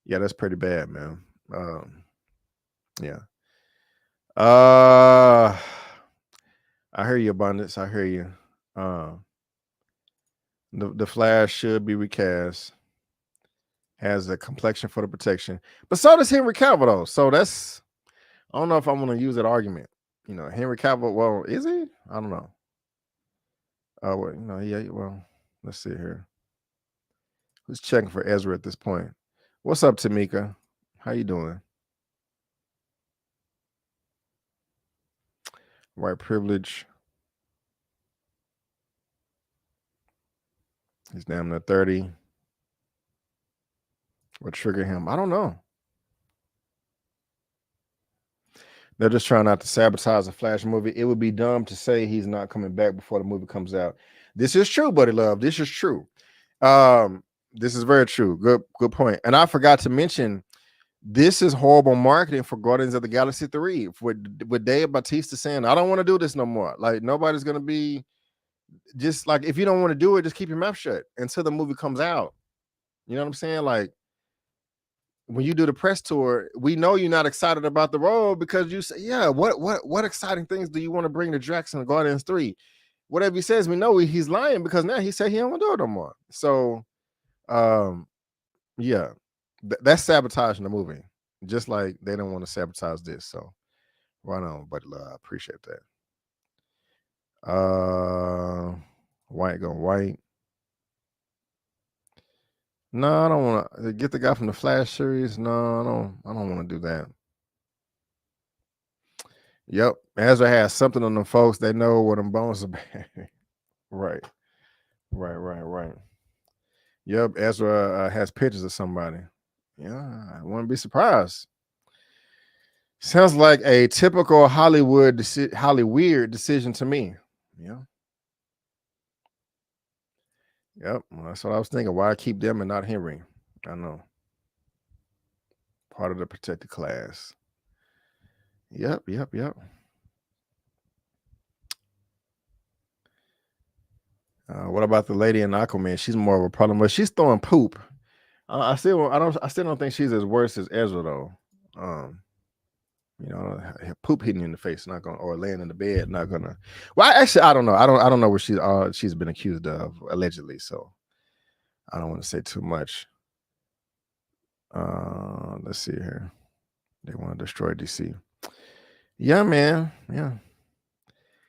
That's pretty bad, man. I hear you, Abundance. I hear you. The Flash should be recast. Has the complexion for the protection, but so does Henry Cavill though. So that's, I don't know if I want to use that argument. You know, Henry Cavill. Well, is he? I don't know. Well, let's see here. Who's checking for Ezra at this point? What's up, Tamika? How you doing? White privilege. He's down to 30. What trigger him? I don't know. They're just trying not to sabotage the Flash movie. It would be dumb to say he's not coming back before the movie comes out. This is true, buddy love. This is true. This is very true. Good point. And I forgot to mention, this is horrible marketing for Guardians of the Galaxy 3 with Dave Bautista saying, I don't want to do this no more. Like, nobody's going to be, just like, if you don't want to do it, just keep your mouth shut until the movie comes out. You know what I'm saying? Like, when you do the press tour, we know you're not excited about the role because you say, yeah, what exciting things do you want to bring to Drax and Guardians 3? Whatever he says, we know he's lying because now he said he don't want to do it no more. So, that's sabotaging the movie, just like they don't want to sabotage this. So, right on, buddy. I appreciate that. White going white. No, I don't want to get the guy from the Flash series. No, I don't want to do that. Yep, Ezra has something on them folks. They know what them bones are bad. Right. Yep, Ezra has pictures of somebody. Yeah, I wouldn't be surprised. Sounds like a typical Hollywood decision to me. Yeah. Yep, well, that's what I was thinking. Why keep them and not Henry? I know. Part of the protected class. Yep. What about the lady in Aquaman? She's more of a problem, but she's throwing poop. I still don't think she's as worse as Ezra though. Poop hitting you in the face, not gonna, or laying in the bed, not gonna. Well, actually, I don't know. I don't know what she's been accused of allegedly. So I don't want to say too much. Let's see here. They want to destroy DC. Yeah, man. Yeah.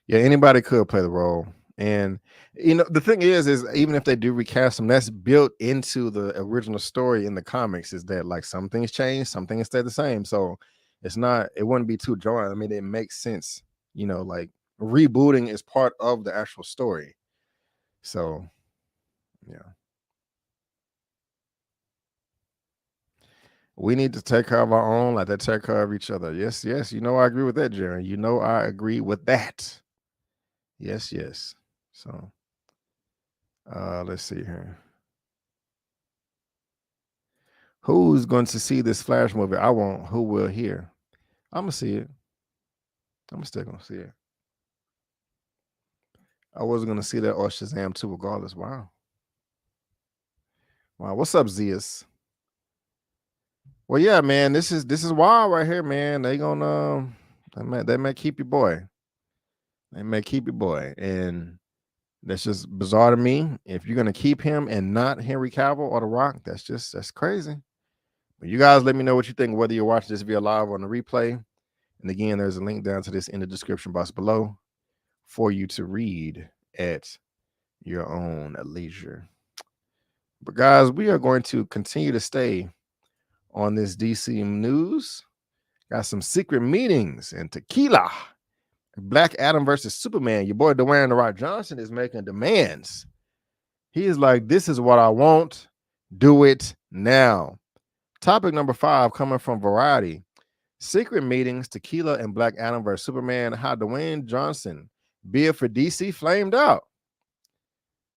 Anybody could play the role. And the thing is even if they do recast them, that's built into the original story in the comics, is that like some things change, some things stay the same. So it wouldn't be too jarring. I mean, it makes sense, like rebooting is part of the actual story. So yeah. We need to take care of our own like they take care of each other. Yes. I agree with that, Jerry. I agree with that. Yes. So let's see here. Who's going to see this Flash movie? I won't. Who will hear? I'm gonna see it. I'm still gonna see it. I wasn't gonna see that or Shazam 2 regardless. Wow. Wow. What's up, Zeus? Well, yeah, man. This is wild right here, man. They gonna they may keep your boy. They may keep your boy, and that's just bizarre to me. If you're gonna keep him and not Henry Cavill or The Rock, that's crazy. But you guys let me know what you think, whether you're watching this via live or on the replay. And again, there's a link down to this in the description box below for you to read at your own leisure. But guys, we are going to continue to stay on this DC news. Got some secret meetings and tequila. Black Adam versus Superman. Your boy Dwayne "The Rock" Johnson is making demands. He is like, this is what I want. Do it now. Topic number 5 coming from Variety. Secret meetings, tequila, and Black Adam versus Superman. How Dwayne Johnson bid for DC flamed out.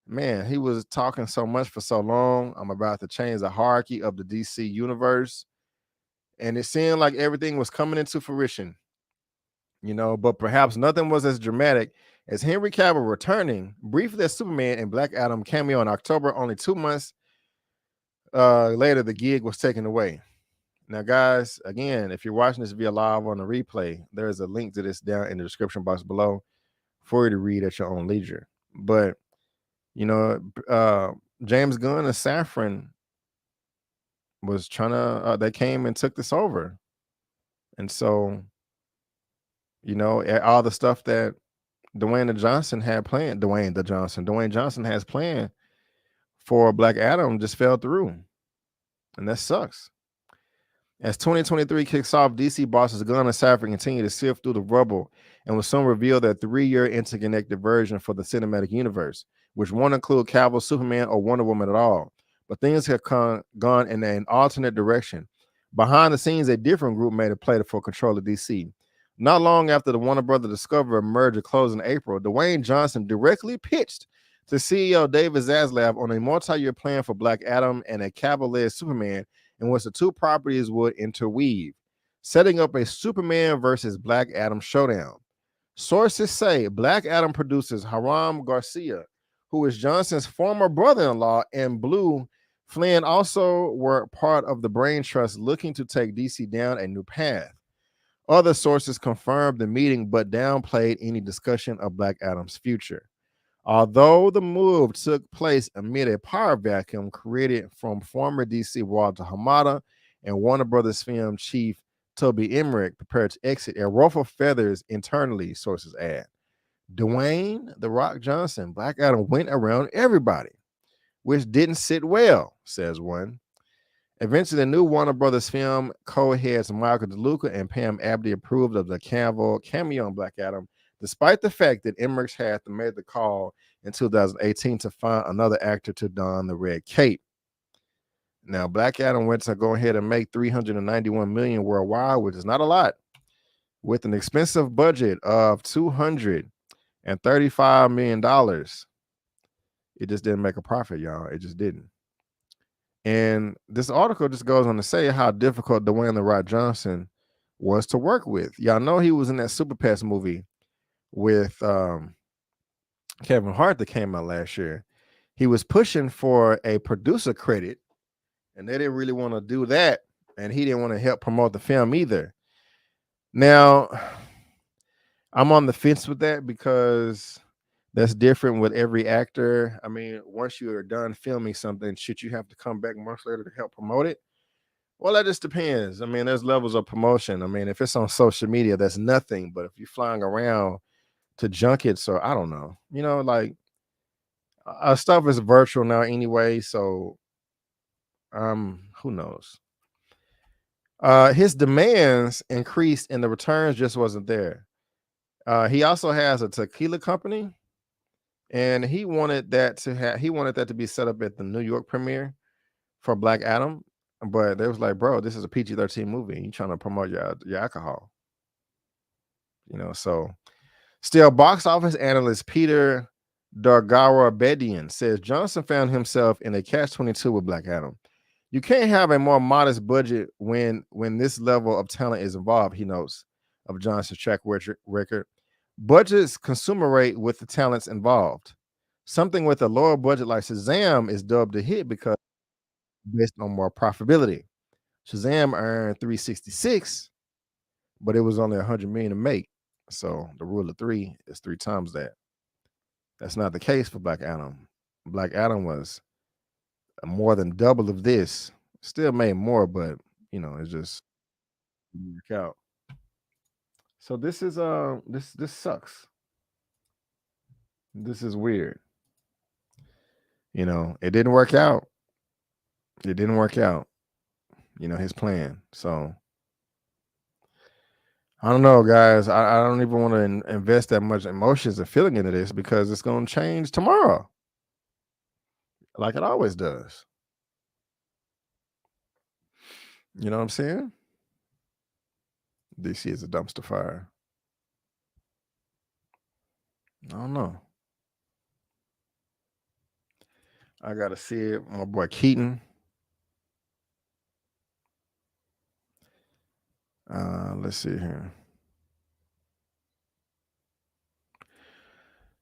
Man, he was talking so much for so long. I'm about to change the hierarchy of the DC universe. And it seemed like everything was coming into fruition. But perhaps nothing was as dramatic as Henry Cavill returning briefly as Superman and Black Adam cameo in October. Only 2 months later, the gig was taken away. Now, guys, again, if you're watching this via live on the replay, there's a link to this down in the description box below for you to read at your own leisure. But, James Gunn and Safran was trying to, they came and took this over. And so, all the stuff that Dwayne Johnson has planned for Black Adam just fell through. And that sucks. As 2023 kicks off, DC bosses Gunn and Safran continue to sift through the rubble and will soon reveal their 3-year interconnected version for the cinematic universe, which won't include Cavill, Superman, or Wonder Woman at all. But things have gone in an alternate direction. Behind the scenes, a different group made a play for control of DC. Not long after the Warner Brothers Discovery merger closed in April, Dwayne Johnson directly pitched to CEO David Zaslav on a multi-year plan for Black Adam and a Cavill-led Superman in which the two properties would interweave, setting up a Superman versus Black Adam showdown. Sources say Black Adam producers Hiram Garcia, who is Johnson's former brother-in-law, and Blue Flynn also were part of the brain trust looking to take DC down a new path. Other sources confirmed the meeting but downplayed any discussion of Black Adam's future. Although the move took place amid a power vacuum created from former DC Walter Hamada and Warner Brothers film chief Toby Emmerich prepared to exit, a ruffle of feathers internally, sources add. Dwayne "The Rock" Johnson, Black Adam, went around everybody, which didn't sit well, says one. Eventually, the new Warner Brothers film co-heads Michael DeLuca and Pam Abdy approved of the Cavill cameo on Black Adam, despite the fact that Emmerich had made the call in 2018 to find another actor to don the red cape. Now, Black Adam went to go ahead and make $391 million worldwide, which is not a lot, with an expensive budget of $235 million. It just didn't make a profit, y'all. It just didn't. And this article just goes on to say how difficult Dwayne "The Rock" Johnson was to work with. Y'all know he was in that Super Pets movie with Kevin Hart that came out last year. He was pushing for a producer credit, and they didn't really want to do that, and he didn't want to help promote the film either. Now, I'm on the fence with that because that's different with every actor. I mean, once you are done filming something, should you have to come back months later to help promote it? Well, that just depends. I mean, there's levels of promotion. I mean, if it's on social media, that's nothing. But if you're flying around to junkets or I don't know, like stuff is virtual now anyway. So, who knows? His demands increased and the returns just wasn't there. He also has a tequila company, and he wanted that to be set up at the New York premiere for Black Adam. But they was like, bro, this is a PG-13 movie. You trying to promote your alcohol. So still, box office analyst Peter Dargara Bedian says Johnson found himself in a catch-22 with Black Adam. You can't have a more modest budget when this level of talent is involved, he notes, of Johnson's track record. Budgets consumer rate with the talents involved. Something with a lower budget like Shazam is dubbed a hit because based on more profitability. Shazam earned 366, but it was only 100 million to make. So the rule of three is 3 times that. That's not the case for Black Adam. Black Adam was more than double of this. Still made more, but it just didn't work out. So this is this sucks. This is weird. It didn't work out. It didn't work out. His plan. So I don't know, guys. I don't even want to invest that much emotions and feeling into this because it's going to change tomorrow, like it always does. You know what I'm saying? DC is a dumpster fire. I don't know. I gotta see it. My boy Keaton. Let's see here.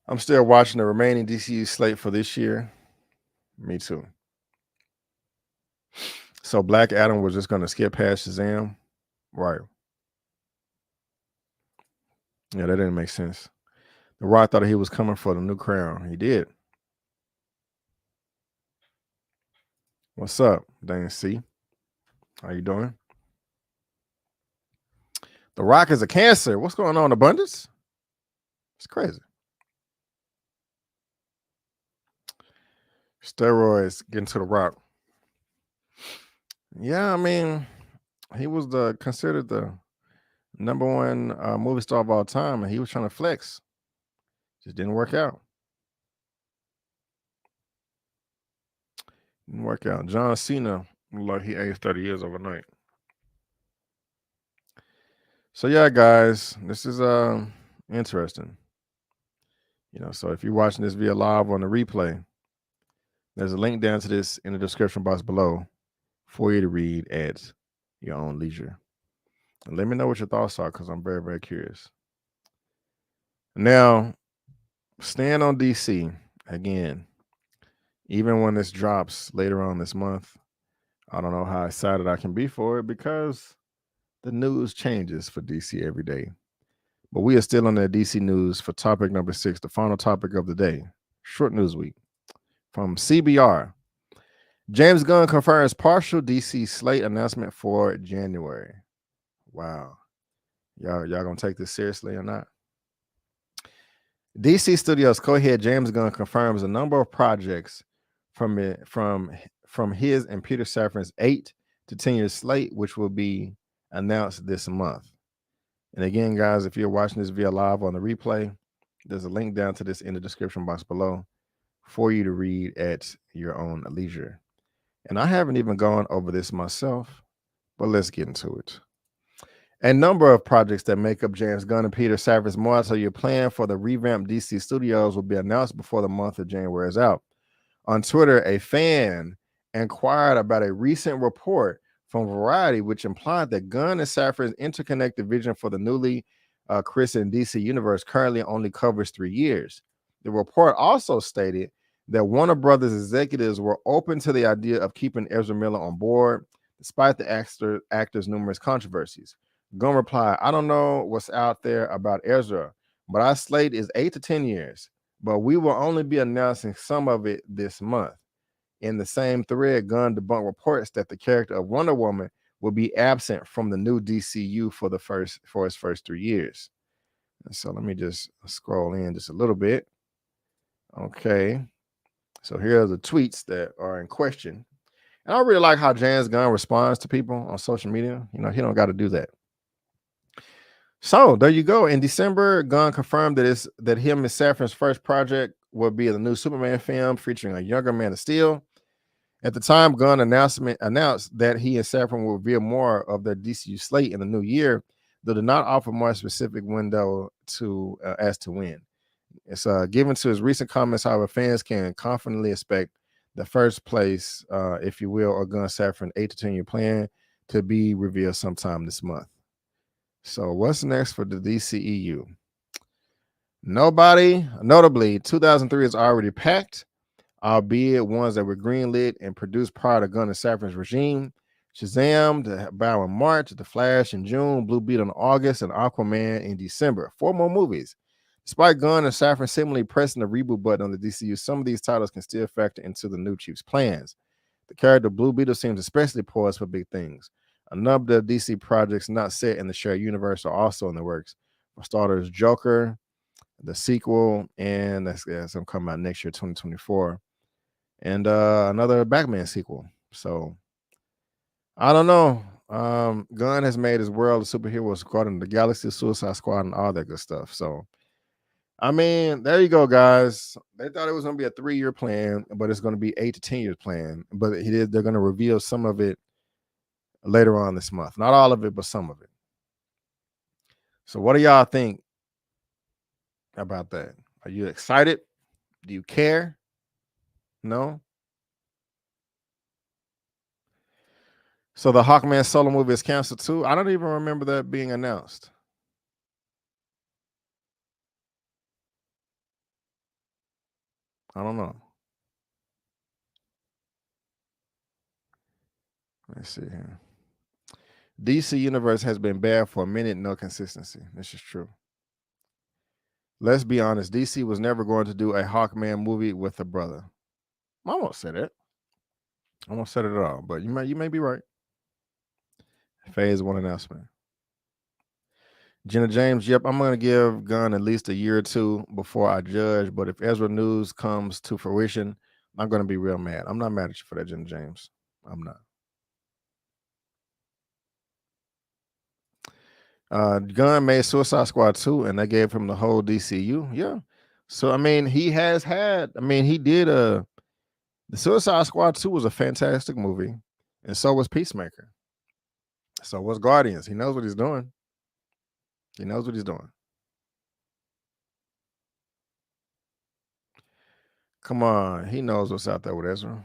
I'm still watching the remaining DCU slate for this year. Me too. So Black Adam was just gonna skip past Shazam, right? Yeah, that didn't make sense. The Rock thought he was coming for the new crown. He did. What's up, Dane C? How you doing? The Rock is a cancer. What's going on, Abundance? It's crazy. Steroids getting to The Rock. Yeah, I mean, he was considered the #1 movie star of all time, and he was trying to flex. Just didn't work out. Didn't work out. John Cena looked like he aged 30 years overnight. So yeah, guys, this is interesting. So if you're watching this via live on the replay, there's a link down to this in the description box below for you to read at your own leisure. And let me know what your thoughts are because I'm very, very curious. Now, staying on DC again, even when this drops later on this month, I don't know how excited I can be for it because the news changes for DC every day. But we are still on the DC news for topic number 6, the final topic of the day. Short news week from CBR. James Gunn confirms partial DC slate announcement for January. Wow. Y'all gonna take this seriously or not? DC Studios co-head James Gunn confirms a number of projects from his and Peter Safran's 8 to 10 year slate, which will be announced this month. And again, guys, if you're watching this via live on the replay, there's a link down to this in the description box below for you to read at your own leisure. And I haven't even gone over this myself, but let's get into it. A number of projects that make up James Gunn and Peter Safran's multi-year plan for the revamped DC Studios will be announced before the month of January is out. On Twitter, a fan inquired about a recent report from Variety, which implied that Gunn and Safran's interconnected vision for the newly christened DC universe currently only covers 3 years. The report also stated that Warner Brothers executives were open to the idea of keeping Ezra Miller on board, despite the actor's numerous controversies. Gunn replied, "I don't know what's out there about Ezra, but our slate is 8 to 10 years, but we will only be announcing some of it this month." In the same thread, Gunn debunked reports that the character of Wonder Woman will be absent from the new DCU for its first 3 years. And so let me just scroll in just a little bit. Okay. So here are the tweets that are in question. And I really like how James Gunn responds to people on social media. He don't got to do that. So there you go. In December, Gunn confirmed that him and Safran's first project will be the new Superman film featuring a younger Man of Steel. At the time, Gunn announced that he and Safran will reveal more of their DCU slate in the new year, though did not offer more specific window as to when. It's given to his recent comments, however, fans can confidently expect the first place, if you will, or Gunn Saffron 8 to 10 year plan to be revealed sometime this month. So what's next for the DCEU? Nobody. Notably, 2003 is already packed, albeit ones that were greenlit and produced prior to Gunn and Saffron's regime. Shazam, The Bow in March, The Flash in June, Blue Beetle in August, and Aquaman in December. 4 more movies. Despite Gunn and Saffron seemingly pressing the reboot button on the DCU, some of these titles can still factor into the new chief's plans. The character Blue Beetle seems especially poised for big things. A number of DC projects not set in the shared universe are also in the works. For starters, Joker, the sequel, and that's going to come out next year, 2024, and another Batman sequel. So I don't know. Gunn has made his world of superheroes, Guardians of the Galaxy, Suicide Squad, and all that good stuff. So I mean, there you go, guys. They thought it was going to be a 3-year plan, but it's going to be 8 to 10 years plan. But they're going to reveal some of it later on this month. Not all of it, but some of it. So what do y'all think about that? Are you excited? Do you care? No? So the Hawkman solo movie is canceled too? I don't even remember that being announced. I don't know. Let's see here. DC Universe has been bad for a minute, no consistency. This is true. Let's be honest, DC was never going to do a Hawkman movie with a brother. I won't say that. I won't say it at all, but you may be right. Phase 1 announcement. Jenna James, yep, I'm going to give Gunn at least a year or 2 before I judge, but if Ezra news comes to fruition, I'm going to be real mad. I'm not mad at you for that, Jenna James. I'm not. Gunn made Suicide Squad 2, and they gave him the whole DCU. Yeah. So, I mean, he did the Suicide Squad 2 was a fantastic movie, and so was Peacemaker. So was Guardians. He knows what he's doing. He knows what he's doing. Come on. He knows what's out there with Ezra.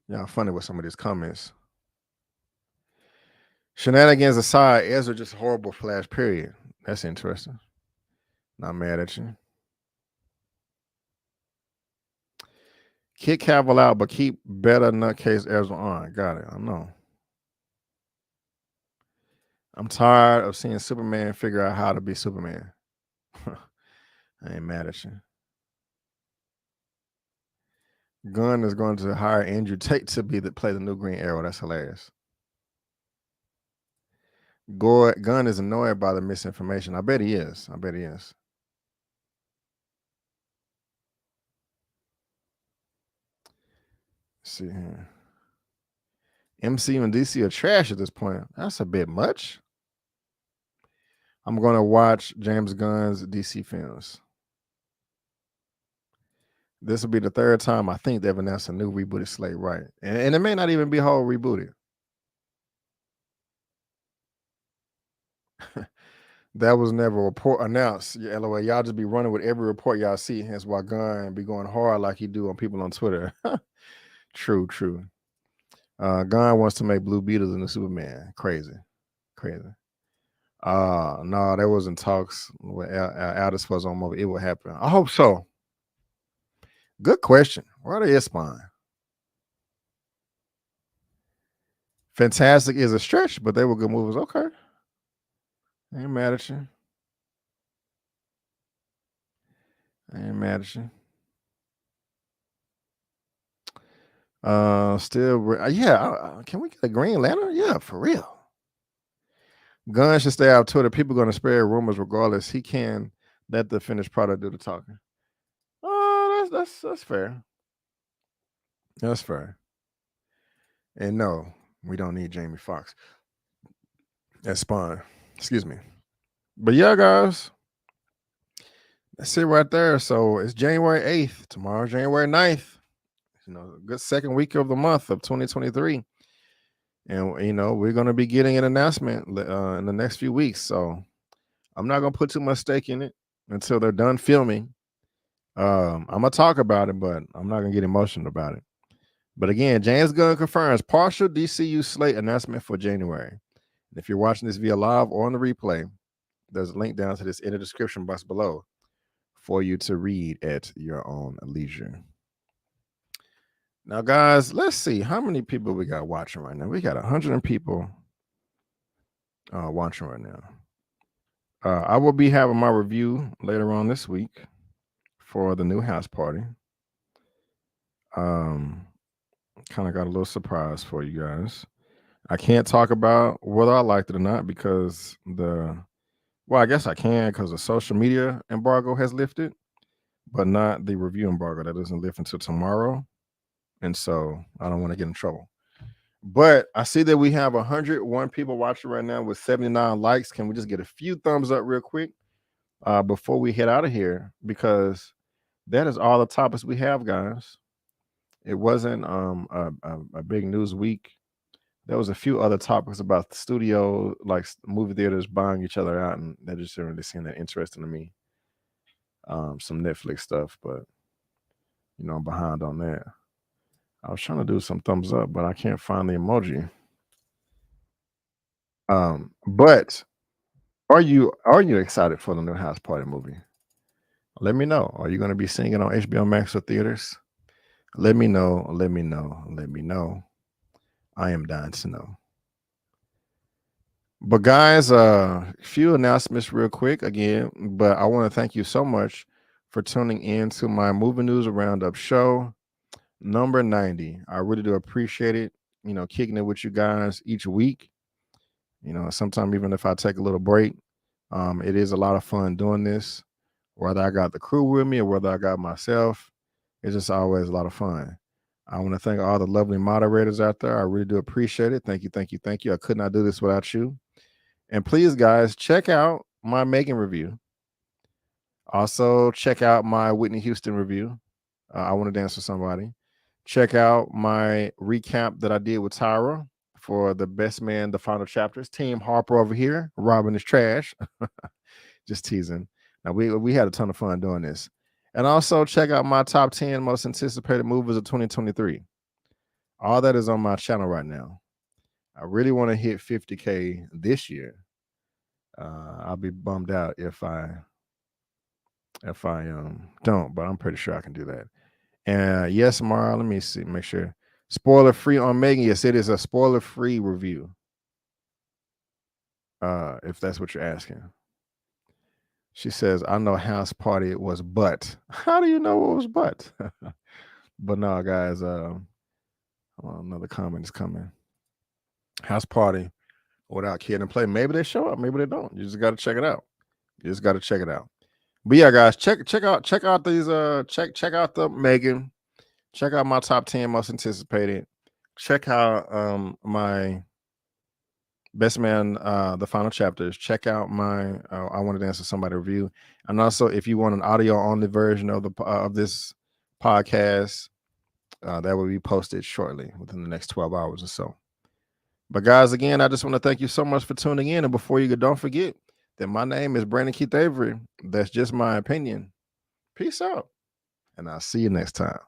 Y'all funny with some of these comments. Shenanigans aside, Ezra just a horrible Flash, period. That's interesting. Not mad at you. Kick Cavill out, but keep better nutcase Ezra on. Got it. I know. I'm tired of seeing Superman figure out how to be Superman. I ain't mad at you. Gunn is going to hire Andrew Tate to play the new Green Arrow. That's hilarious. Gunn is annoyed by the misinformation. I bet he is. Let's see here. MCU and DC are trash at this point. That's a bit much. I'm going to watch James Gunn's DC films. This will be the 3rd time I think they've announced a new rebooted Slate, right? And it may not even be whole rebooted. That was never a report announced. Yeah, LOL, y'all just be running with every report y'all see. Hence why Gunn be going hard like he do on people on Twitter. True. Gunn wants to make Blue Beetle into Superman. Crazy. No, there wasn't talks with Aldous was on movie. It will happen. I hope so. Good question. Where is Spawn? Fantastic is a stretch, but they were good movies. Okay. I ain't mad at you. Can we get a Green Lantern? Yeah, for real. Gunn should stay out Twitter. People are going to spare rumors regardless. He can let the finished product do the talking. Oh, that's fair. That's fair. And no, we don't need Jamie Foxx as Spawn. Excuse me. But yeah, guys, that's it right there. So it's January 8th. Tomorrow, January 9th. A good second week of the month of 2023. And, we're going to be getting an announcement in the next few weeks. So I'm not gonna put too much stake in it until they're done filming. I'm gonna talk about it, but I'm not gonna get emotional about it. But again, James Gunn confirms partial DCU slate announcement for January. And if you're watching this via live or on the replay, there's a link down to this in the description box below for you to read at your own leisure. Now, guys, let's see how many people we got watching right now. We got 100 people watching right now. I will be having my review later on this week for the new house party. Kind of got a little surprise for you guys. I can't talk about whether I liked it or not because I guess I can because the social media embargo has lifted, but not the review embargo. That doesn't lift until tomorrow. And so I don't want to get in trouble. But I see that we have 101 people watching right now with 79 likes. Can we just get a few thumbs up real quick before we head out of here? Because that is all the topics we have, guys. It wasn't a big news week. There was a few other topics about the studio, like movie theaters buying each other out, and that just didn't really seem that interesting to me. Some Netflix stuff, but I'm behind on that. I was trying to do some thumbs up, but I can't find the emoji. But are you excited for the new house party movie? Let me know. Are you going to be seeing it on HBO Max or theaters? Let me know. Let me know. Let me know. I am dying to know. But guys, few announcements real quick again. But I want to thank you so much for tuning in to my movie news roundup show number 90. I really do appreciate it. Kicking it with you guys each week. Sometimes even if I take a little break, it is a lot of fun doing this. Whether I got the crew with me or whether I got myself, it's just always a lot of fun. I want to thank all the lovely moderators out there. I really do appreciate it. Thank you, thank you, thank you. I could not do this without you. And please, guys, check out my Megan review. Also, check out my Whitney Houston review. I Want to Dance with Somebody. Check out my recap that I did with Tyra for The Best Man, the final chapters. Team Harper over here, Robin is trash. Just teasing. Now, we had a ton of fun doing this. And also check out my top 10 most anticipated movies of 2023. All that is on my channel right now. I really want to hit 50K this year. I'll be bummed out if I don't, but I'm pretty sure I can do that. And yes, Mara, let me see, make sure. Spoiler free on Megan. Yes, it is a spoiler free review. If that's what you're asking. She says, I know house party was but. How do you know it was but? But no, guys, another comment is coming. House party without Kid and Play. Maybe they show up, maybe they don't. You just got to check it out. You just got to check it out. But yeah, guys, check out these check out the Megan. Check out my top 10 most anticipated. Check out my Best Man, the final chapters. Check out my I Want to Dance with Somebody review. And also, if you want an audio only version of this podcast, that will be posted shortly within the next 12 hours or so. But guys, again, I just want to thank you so much for tuning in. And before you go, don't forget that my name is Brandon Keith Avery. That's just my opinion. Peace out. And I'll see you next time.